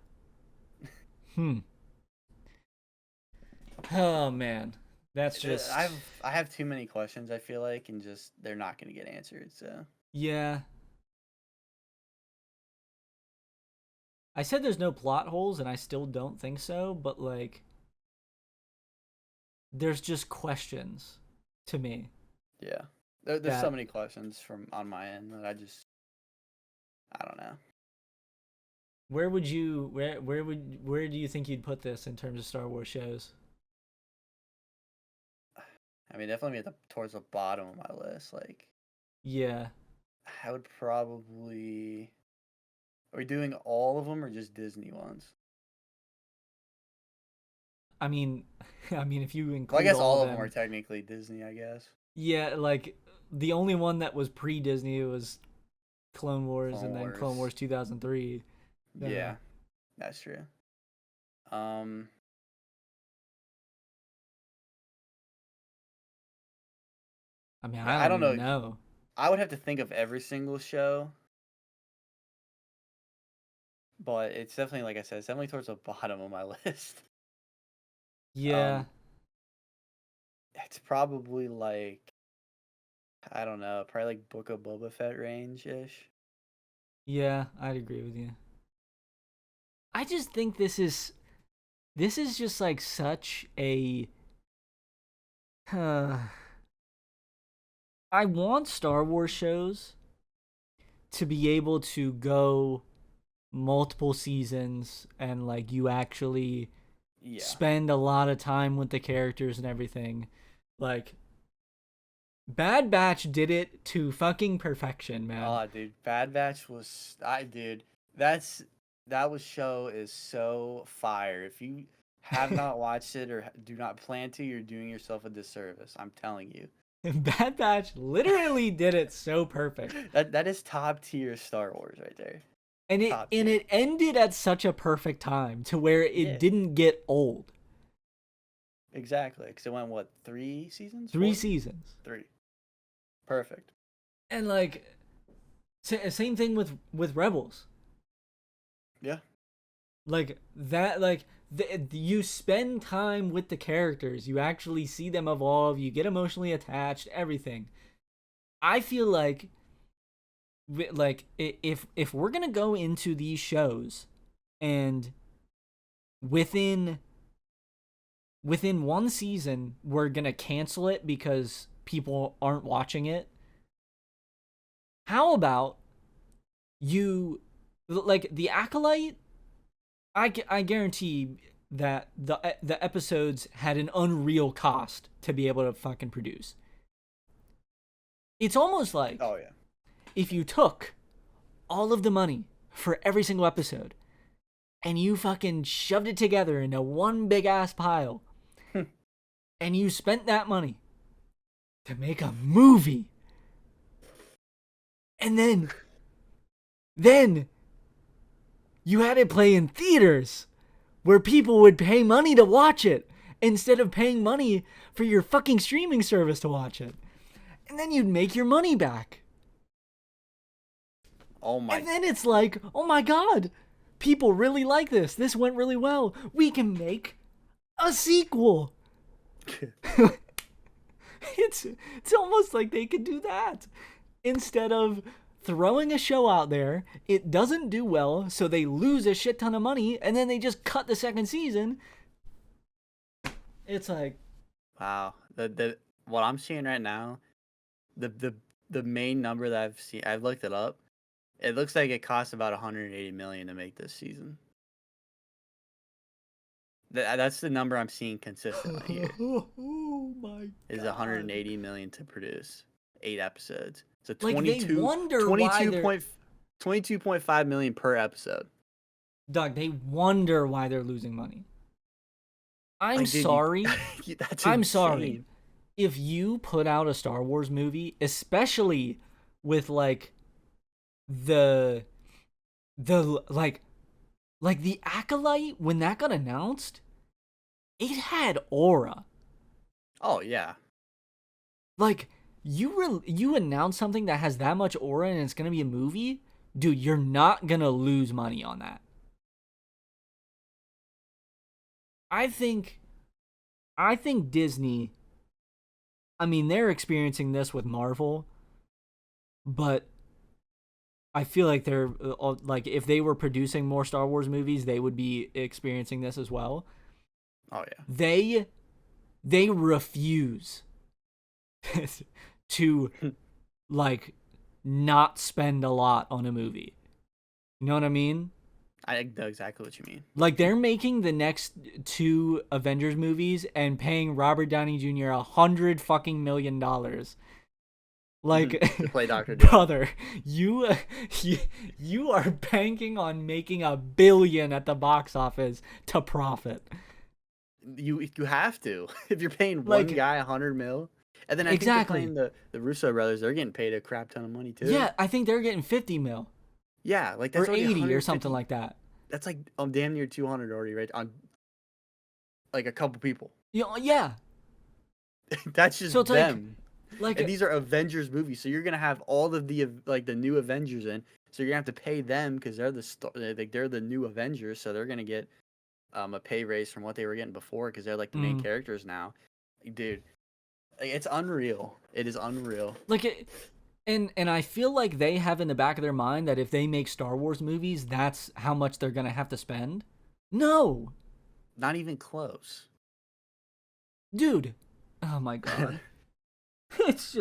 Oh man, that's just. I have too many questions. I feel like, and just they're not gonna get answered. So Yeah. I said there's no plot holes, and I still don't think so, but, like, there's just questions to me. yeah, There's so many questions from on my end that I don't know. Where do you think you'd put this in terms of Star Wars shows? I mean, definitely towards the bottom of my list. Like, Yeah. I would probably. Are we doing all of them or just Disney ones? I mean, if you include Well, I guess all of them them are technically Disney. I guess. Yeah, like the only one that was pre-Disney was Clone Wars, and then Clone Wars 2003. Yeah, that's true. I mean, I I don't don't know. know. I would have to think of every single show, but it's definitely, like I said, it's definitely towards the bottom of my list. Yeah. It's probably like, I don't know, probably like Book of Boba Fett range-ish. Yeah, I'd agree with you. I just think this is just like such a I want Star Wars shows to be able to go multiple seasons and like you actually spend a lot of time with the characters and everything. Like Bad Batch did it to fucking perfection, man. Oh, dude, Bad Batch was that show is so fire. If you have not watched it or do not plan to, you're doing yourself a disservice. I'm telling you. Bad Batch literally did it so perfect. That is top tier Star Wars right there. And it ended at such a perfect time to where it didn't get old. Exactly. Because it went, what, 3 seasons? 3 seasons. 3. Perfect. And like, same thing with Rebels. Yeah. Like that, like you spend time with the characters. You actually see them evolve. You get emotionally attached. Everything. I feel like if we're gonna go into these shows, and within one season we're gonna cancel it because people aren't watching it. How about you, like the Acolyte? I guarantee that the episodes had an unreal cost to be able to fucking produce. It's almost like, oh yeah, if you took all of the money for every single episode and you fucking shoved it together into one big ass pile and you spent that money to make a movie, and then you had it play in theaters where people would pay money to watch it instead of paying money for your fucking streaming service to watch it. And then you'd make your money back. Oh my. And then it's like, oh my god, people really like this. This went really well. We can make a sequel. It's almost like they could do that. Instead of throwing a show out there, it doesn't do well, so they lose a shit ton of money, and then they just cut the second season. It's like, wow. The what I'm seeing right now, the main number that I've seen, I've looked it up. It looks like it costs about 180 million to make this season. That's the number I'm seeing consistently here. Oh my god. Is 180 million to produce 8 episodes. So like 22.5 million per episode. Doug, they wonder why they're losing money. I'm like, dude, sorry. That's I'm insane. sorry. If you put out a Star Wars movie, especially with like the like the Acolyte, when that got announced, it had aura. Oh yeah. Like you announce something that has that much aura and it's gonna be a movie, dude, you're not gonna lose money on that. I think Disney, I mean, they're experiencing this with Marvel, but I feel like they're like, if they were producing more Star Wars movies, they would be experiencing this as well. Oh yeah. They refuse to like not spend a lot on a movie. You know what I mean? I know exactly what you mean. Like they're making the next 2 Avengers movies and paying Robert Downey Jr. $100 million. Like to play Dr. Doom. brother, you are banking on making $1 billion at the box office to profit. You have to. If you're paying Like- one guy $100 million, and then I Exactly. think they're playing the Russo brothers, they're getting paid a crap ton of money too. Yeah, I think they're getting 50 mil Yeah, like that's or already 80 or 150 something like that. That's like damn near 200 already, right? On like a couple people. Yeah. That's just So it's them. Like And these are Avengers movies, so you're gonna have all of the like the new Avengers in. So you're gonna have to pay them because they're they're the new Avengers, so they're gonna get a pay raise from what they were getting before because they're like the main characters now. Dude, like, it's unreal. It is unreal. like and I feel like they have in the back of their mind that if they make Star Wars movies, that's how much they're gonna have to spend. No, Not even close. dude. Oh my god. It's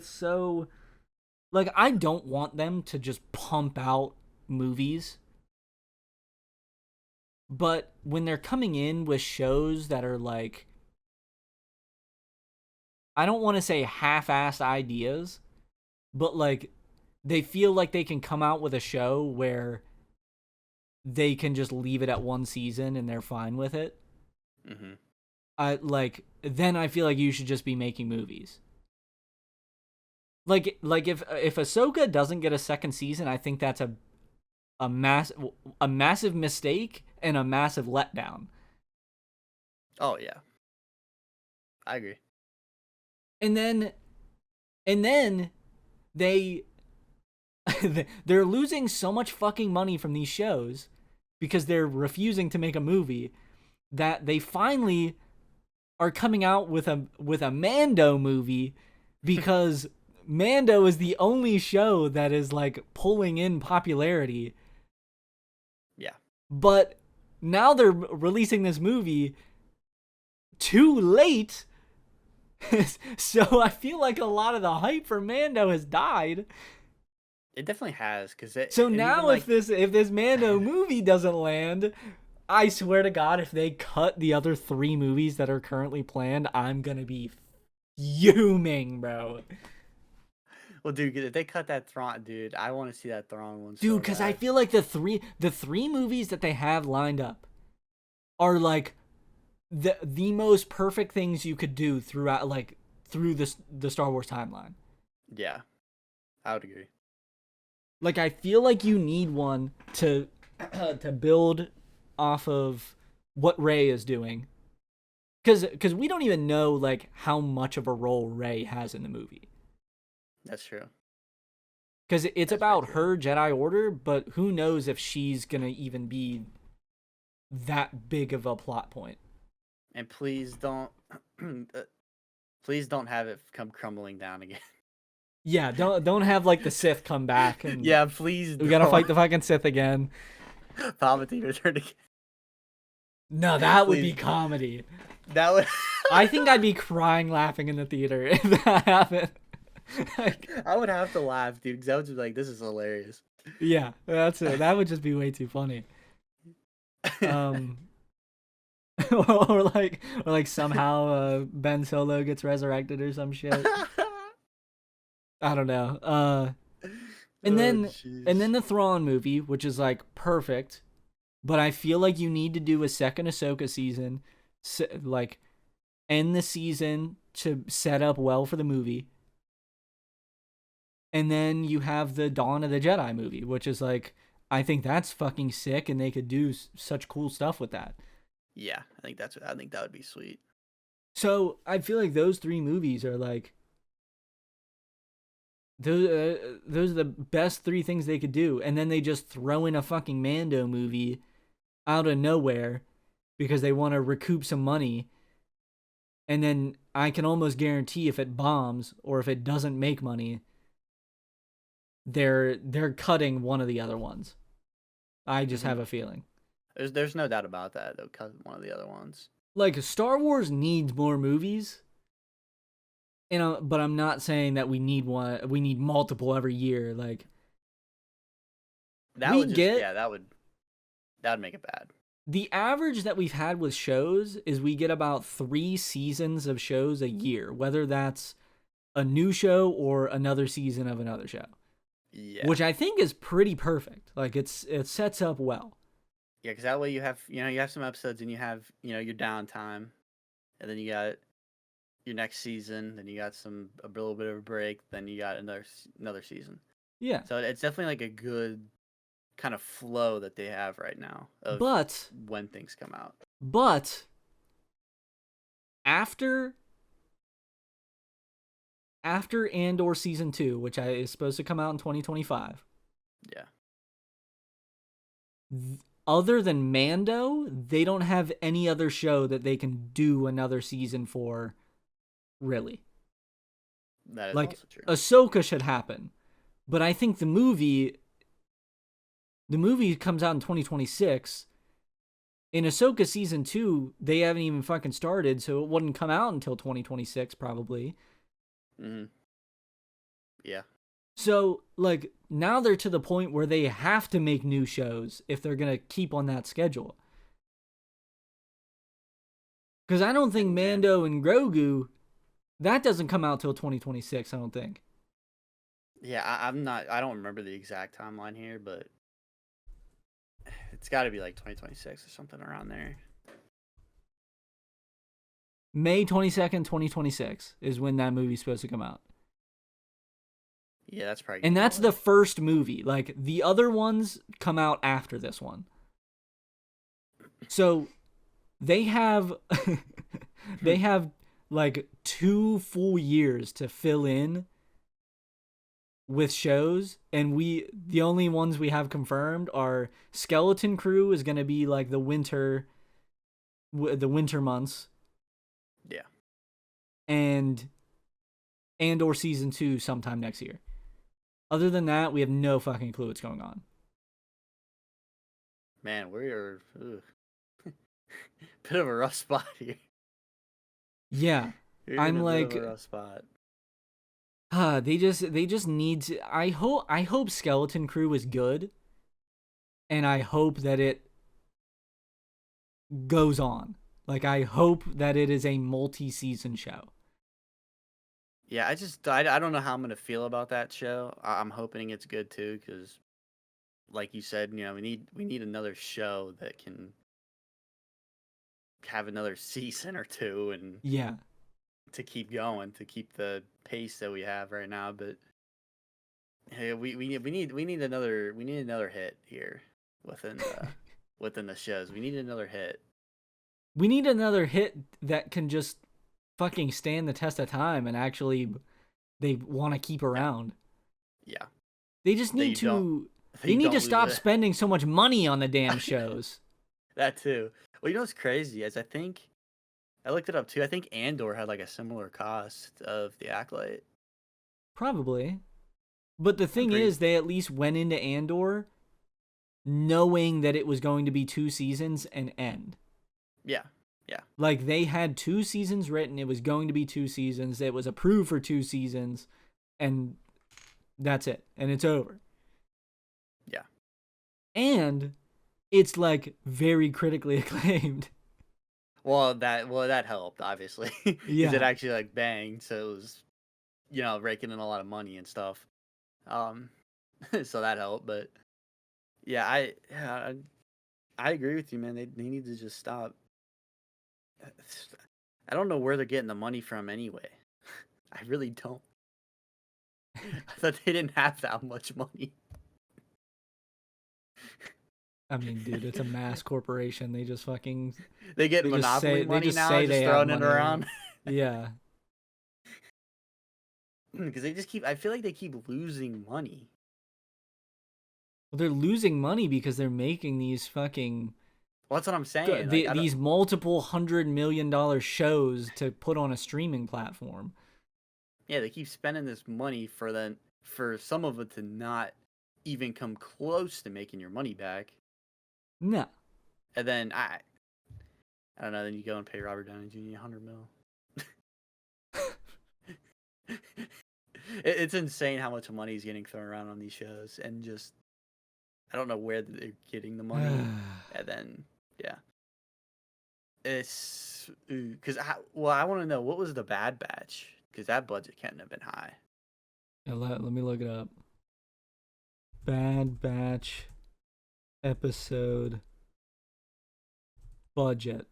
so like I don't want them to just pump out movies. But when they're coming in with shows that are like, I don't want to say half-assed ideas, but like they feel like they can come out with a show where they can just leave it at 1 season and they're fine with it. Then I feel like you should just be making movies. Like if Ahsoka doesn't get a 2nd season, I think that's a massive mistake and a massive letdown. Oh yeah, I agree. And then they're losing so much fucking money from these shows because they're refusing to make a movie that they finally are coming out with a Mando movie because Mando is the only show that is like pulling in popularity. Yeah. But now they're releasing this movie too late. So I feel like a lot of the hype for Mando has died. It definitely has, because So now if this Mando movie doesn't land, I swear to God, if they cut the other 3 movies that are currently planned, I'm gonna be fuming, bro. Well, dude, if they cut that Thrawn, dude, I want to see that Thrawn one. Dude, because I feel like the three movies that they have lined up are like the most perfect things you could do throughout, like through the Star Wars timeline. Yeah, I would agree. Like I feel like you need one to build off of what Rey is doing, because we don't even know like how much of a role Rey has in the movie. That's true. Because it's about her Jedi Order, but who knows if she's gonna even be that big of a plot point. And please don't have it come crumbling down again. Yeah, don't have like the Sith come back and Yeah, please. we gotta fight the fucking Sith again. Palpatine return again. No, that would Please. be comedy. That would. I think I'd be crying laughing in the theater if that happened. Like, I would have to laugh, dude, because I would just be like, "This is hilarious." yeah, that's it. That would just be way too funny. Or like somehow Ben Solo gets resurrected or some shit. I don't know. And then the Thrawn movie, which is like perfect, but I feel like you need to do a second Ahsoka season, like end the season to set up well for the movie. And then you have the Dawn of the Jedi movie, which is like, I think that's fucking sick, and they could do such cool stuff with that. Yeah, I think that would be sweet. So I feel like those 3 movies are like, those are the best 3 things they could do, and then they just throw in a fucking Mando movie out of nowhere because they want to recoup some money. And then I can almost guarantee if it bombs or if it doesn't make money, they're cutting one of the other ones. I just have a feeling. There's no doubt about that. They'll cut one of the other ones. Like Star Wars needs more movies, But I'm not saying that we need one. We need multiple every year. Like That we would just get that would make it bad. the average that we've had with shows is we get about 3 seasons of shows a year, whether that's a new show or another season of another show. Yeah. Which I think is pretty perfect. Like it sets up well. Yeah, because that way you have some episodes and you have your downtime, and then you got your next season, then you got a little bit of a break, then you got another season. Yeah. So it's definitely like a good kind of flow that they have right now of But when things come out. But after Andor season 2, which is supposed to come out in 2025. Yeah. Other than Mando, they don't have any other show that they can do another season for, really. That is like also true. Ahsoka should happen, but I think the movie comes out in 2026. In Ahsoka season 2, they haven't even fucking started, so it wouldn't come out until 2026 probably. Mm-hmm. Yeah. So, like, now they're to the point where they have to make new shows if they're going to keep on that schedule. Because I don't think Mando and Grogu, that doesn't come out till 2026, I don't think. Yeah, I don't remember the exact timeline here, but it's got to be like 2026 or something around there. May 22nd, 2026 is when that movie's supposed to come out. Yeah, that's probably. And that's the first movie. Like, the other ones come out after this one. So, they have like 2 full years to fill in with shows, and the only ones we have confirmed are Skeleton Crew is going to be like the winter months. Yeah. And Andor season 2 sometime next year. Other than that, we have no fucking clue what's going on. Man, we're bit of a rough spot here. Yeah. I'm like, bit of a rough spot. They just need to. I hope Skeleton Crew is good, and I hope that it goes on. Like, I hope that it is a multi-season show. Yeah, I don't know how I'm gonna feel about that show. I'm hoping it's good too, because, like you said, we need another show that can have another season or two, and Yeah. to keep going, to keep the pace that we have right now. But hey, we need another hit here within the shows. We need another hit. We need another hit that can just fucking stand the test of time and actually they want to keep around. Yeah. They just need to stop spending so much money on the damn shows. That too. Well, what's crazy is I looked it up too. I think Andor had like a similar cost of the Acolyte. Probably. But the thing is, they at least went into Andor knowing that it was going to be 2 seasons and end. Yeah. Yeah. Like, they had 2 seasons written. It was going to be 2 seasons. It was approved for 2 seasons. And that's it. And it's over. Yeah. And it's, like, very critically acclaimed. Well, that helped, obviously. Yeah. Because it actually, like, banged. So it was, raking in a lot of money and stuff. So that helped. But, yeah, I agree with you, man. They need to just stop. I don't know where they're getting the money from anyway. I really don't. I thought they didn't have that much money. I mean, dude, it's a mass corporation. They just fucking... They get monopoly money now, just throwing it around. Yeah. Because I feel like they keep losing money. Well, they're losing money because they're making these fucking... Well, that's what I'm saying. These multiple $100 million shows to put on a streaming platform. Yeah, they keep spending this money for some of it to not even come close to making your money back. No. And then I don't know. Then you go and pay Robert Downey Jr. $100 million. It's insane how much money is getting thrown around on these shows, and just I don't know where they're getting the money. And then yeah, it's because I want to know what was the Bad Batch, because that budget can't have been high. Yeah, let me look it up. Bad Batch episode budget.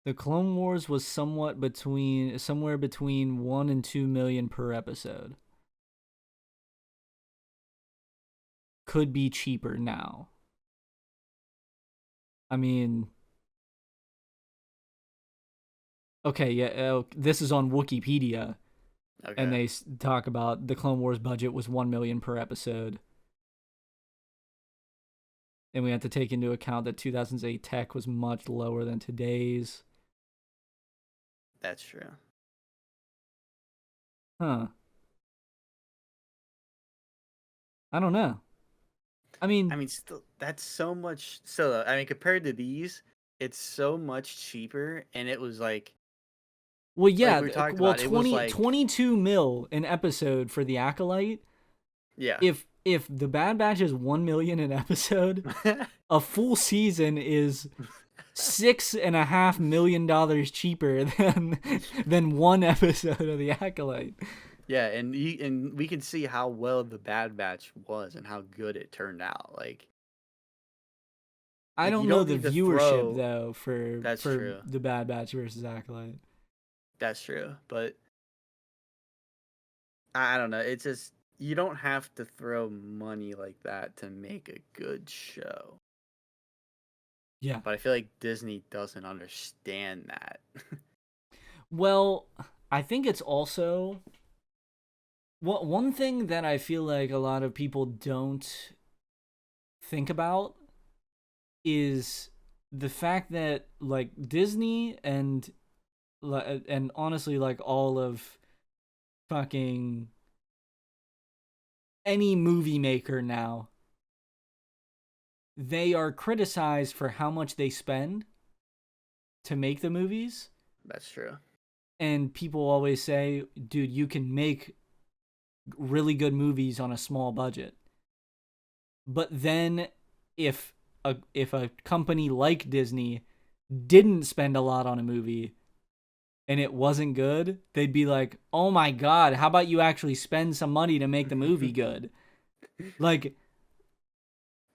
The Clone Wars was somewhere between 1 and 2 million per episode. Could be cheaper now. I mean, okay, yeah, this is on Wikipedia, Okay. and they talk about the Clone Wars budget was 1 million per episode. And we have to take into account that 2008 tech was much lower than today's. That's true. Huh. I don't know. I mean, still, that's so much. So, I mean, compared to these, it's so much cheaper, and it was like, well, yeah, like we talked well, about, it was like 22 mil an episode for the Acolyte. yeah. If the Bad Batch is 1 million an episode, a full season is $6.5 million cheaper than one episode of the Acolyte. Yeah, and we can see how well the Bad Batch was and how good it turned out. Like, I don't you know don't the need to viewership throw- though for true. the Bad Batch versus Acolyte. That's true, but I don't know. It's just you don't have to throw money like that to make a good show. Yeah. But I feel like Disney doesn't understand that. Well, I think it's also one thing that I feel like a lot of people don't think about is the fact that like Disney and honestly like all of fucking any movie maker now, they are criticized for how much they spend to make the movies. That's true. And people always say, dude, you can make really good movies on a small budget. But then if a company like Disney didn't spend a lot on a movie and it wasn't good, they'd be like, oh my God, how about you actually spend some money to make the movie good? Like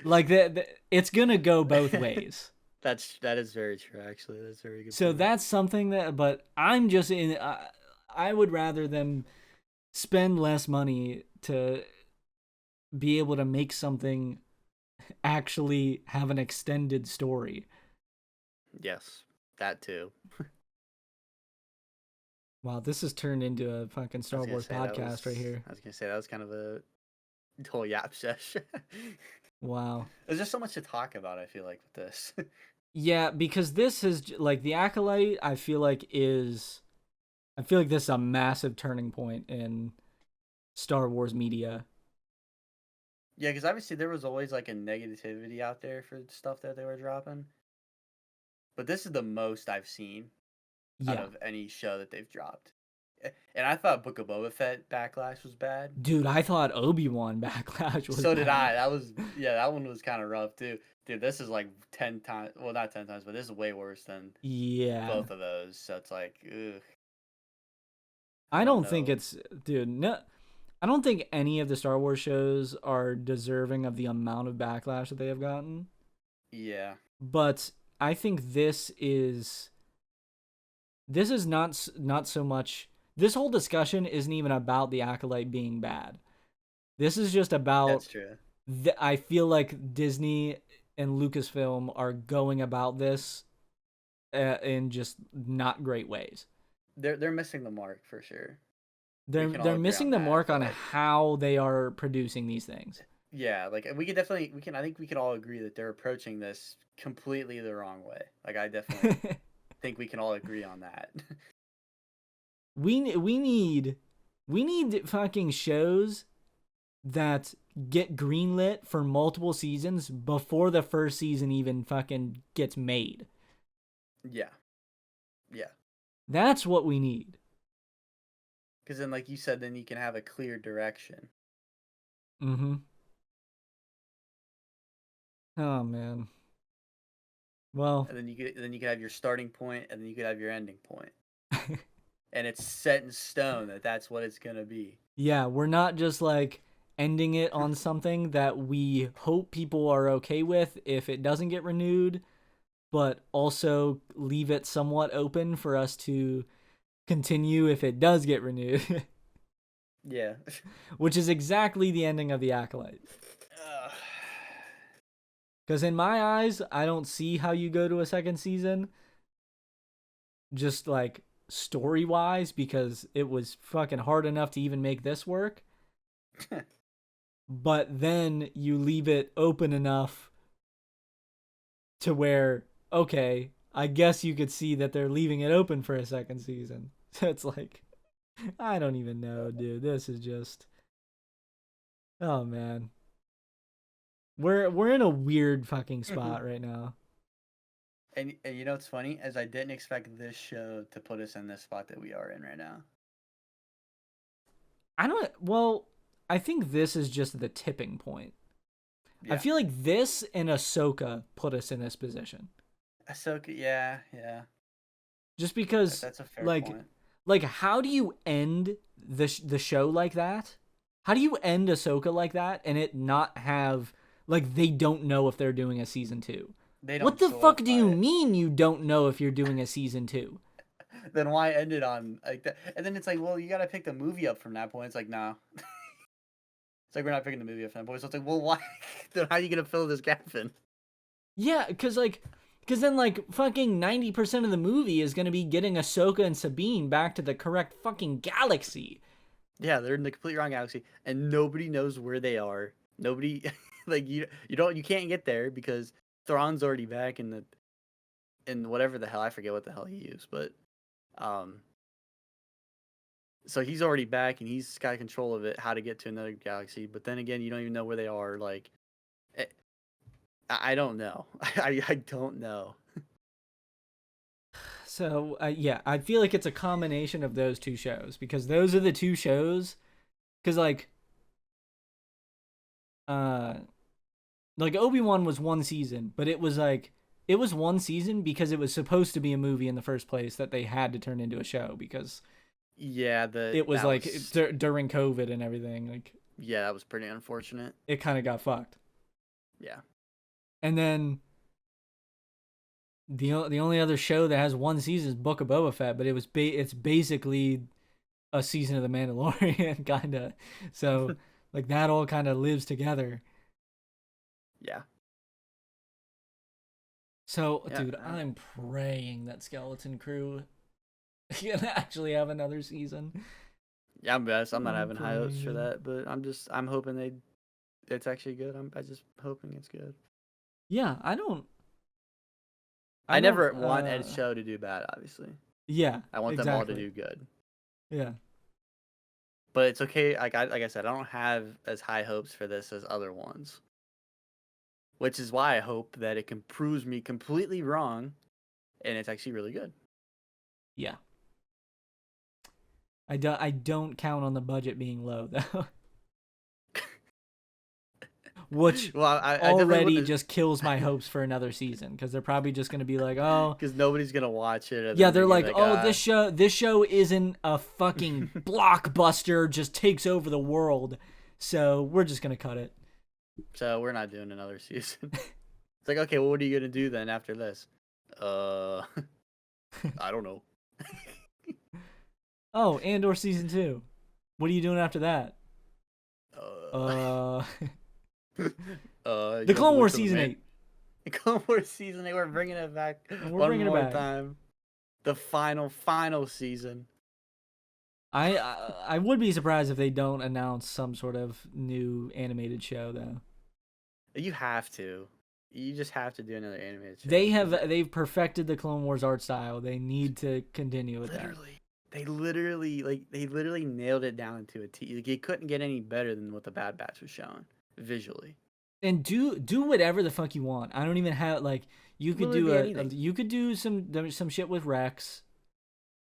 that, it's gonna go both ways. That is very true. Actually, that's very good. So point. that's something that, but I'm just in. I would rather them spend less money to be able to make something actually have an extended story. Yes, that too. Wow, this has turned into a fucking Star Wars podcast right here. I was gonna say that was kind of a whole Yap Session. Wow. There's just so much to talk about, I feel like, with this. Yeah, because this is like the Acolyte. I feel like this is a massive turning point in Star Wars media. Yeah, because obviously there was always like a negativity out there for stuff that they were dropping, but this is the most I've seen out of any show that they've dropped. And I thought Book of Boba Fett Backlash was bad. Dude, I thought Obi-Wan Backlash was So did bad. I. That one was kind of rough too. Dude, this is like 10 times, well, not 10 times, but this is way worse than both of those. So it's like, ugh. I don't think it's, dude, no, I don't think any of the Star Wars shows are deserving of the amount of backlash that they have gotten. Yeah. But I think this is not so much, this whole discussion isn't even about the Acolyte being bad. This is just about, That's true. I feel like Disney and Lucasfilm are going about this in just not great ways. They're missing the mark for sure. They're missing the mark on how they are producing these things. Yeah, like I think we can all agree that they're approaching this completely the wrong way. Like I definitely think we can all agree on that. We need fucking shows that get greenlit for multiple seasons before the first season even fucking gets made. Yeah. Yeah. That's what we need. Because then, like you said, then you can have a clear direction. Mm-hmm. Oh man. Well, And then you could have your starting point, and then you could have your ending point. And it's set in stone that that's what it's gonna be. yeah, we're not just like ending it on something that we hope people are okay with if it doesn't get renewed, but also leave it somewhat open for us to continue if it does get renewed. Yeah. Which is exactly the ending of The Acolyte. Because in my eyes, I don't see how you go to a second season. Just like story wise, because it was fucking hard enough to even make this work. But then you leave it open enough to where, okay, I guess you could see that they're leaving it open for a second season. So it's like, I don't even know, dude. This is just, oh man. We're in a weird fucking spot right now. And you know what's funny? As I didn't expect this show to put us in this spot that we are in right now. I think this is just the tipping point. Yeah. I feel like this and Ahsoka put us in this position. Ahsoka, yeah. Just because, That's a fair like, point. like, how do you end the show like that? How do you end Ahsoka like that and it not have, like, they don't know if they're doing a season 2? They don't What the fuck do you solidify it. mean you don't know if you're doing a season 2? Then why end it on like that? And then it's like, well, you gotta pick the movie up from that point. It's like, no. It's like we're not picking the movie up from that point. So it's like, well, why? Then how are you gonna fill this gap in? Yeah, because then, like, fucking 90% of the movie is going to be getting Ahsoka and Sabine back to the correct fucking galaxy. Yeah, they're in the complete wrong galaxy, and nobody knows where they are. Nobody, like you can't get there because Thrawn's already back in whatever the hell, I forget what the hell he used, but so he's already back and he's got control of it, how to get to another galaxy. But then again, you don't even know where they are. Like, I don't know. I don't know. So, yeah, I feel like it's a combination of those two shows because those are the two shows. Because, like Obi-Wan was one season, but it was one season because it was supposed to be a movie in the first place that they had to turn into a show because Yeah, it was during COVID and everything. Like, yeah, that was pretty unfortunate. It kind of got fucked. Yeah. And then the only other show that has one season is Book of Boba Fett, but it's basically a season of The Mandalorian, kind of. So, like, that all kind of lives together. Yeah. So, Yeah, dude, I'm praying that Skeleton Crew can actually have another season. Yeah, I'm not having high hopes for that, but I'm hoping it's actually good. I'm just hoping it's good. Yeah, I never want Ed's show to do bad, obviously. Yeah, I want them all to do good. Yeah. But it's okay. Like I said, I don't have as high hopes for this as other ones. Which is why I hope that it can prove me completely wrong and it's actually really good. Yeah. I don't count on the budget being low, though. Which already just kills my hopes for another season because they're probably just going to be like, oh, because nobody's going to watch it. Yeah, they're like, oh, this show isn't a fucking blockbuster, just takes over the world, so we're just going to cut it. So we're not doing another season. It's like, okay, well, what are you going to do then after this? I don't know. Oh, or season 2. What are you doing after that? The Clone Wars season 8. The Clone Wars season 8. We're bringing it back. One more time. The final season. I would be surprised if they don't announce some sort of new animated show though. You have to. You just have to do another animated show. They've perfected the Clone Wars art style. They need to continue with that. They literally nailed it down to a T. Like, it couldn't get any better than what the Bad Batch was showing visually. And do whatever the fuck you want. I don't even have You could Literally do anything. you could do some shit with Rex.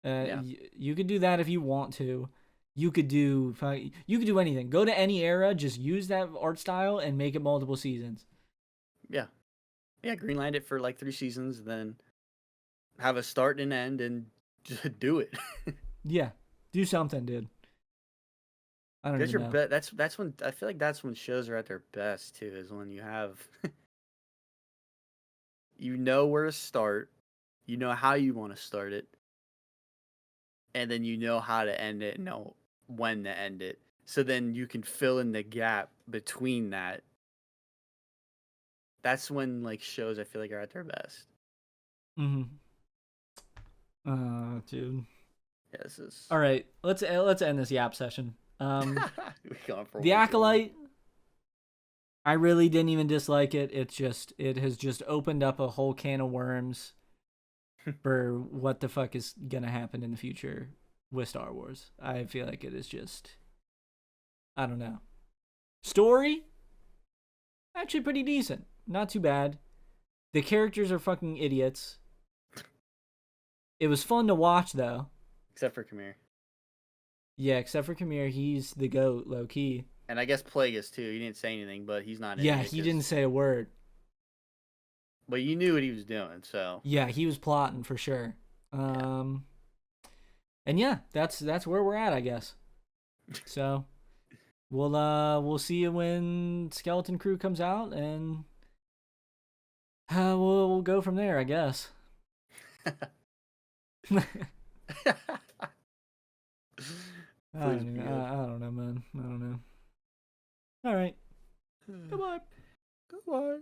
Yeah. You could do that if you want to. You could do anything. Go to any era, just use that art style and make it multiple seasons. Yeah. Yeah, greenlight it for like 3 seasons, then have a start and end and just do it. Yeah, do something, dude. I don't That's even your know. that's when I feel like that's when shows are at their best too, is when you have you know where to start, you know how you want to start it, and then you know how to end it, and know when to end it. So then you can fill in the gap between that. That's when like shows I feel like are at their best. Mm-hmm. Dude. Yeah, this is All right, let's end this Yap session. we gone for The way too long. Acolyte. I really didn't even dislike it. It has just opened up a whole can of worms for what the fuck is gonna happen in the future with Star Wars. I feel like it is just, I don't know. Story, actually pretty decent. Not too bad. The characters are fucking idiots. It was fun to watch though. Except for Kamir. Yeah, except for Kamir, he's the GOAT, low key. And I guess Plagueis too. He didn't say anything, but he's not in Yeah, it he 'cause- didn't say a word. But you knew what he was doing, so Yeah, he was plotting for sure. And yeah, that's where we're at, I guess. So we'll see you when Skeleton Crew comes out, and we'll go from there, I guess. I don't know, man. I don't know. All right. Goodbye. Goodbye.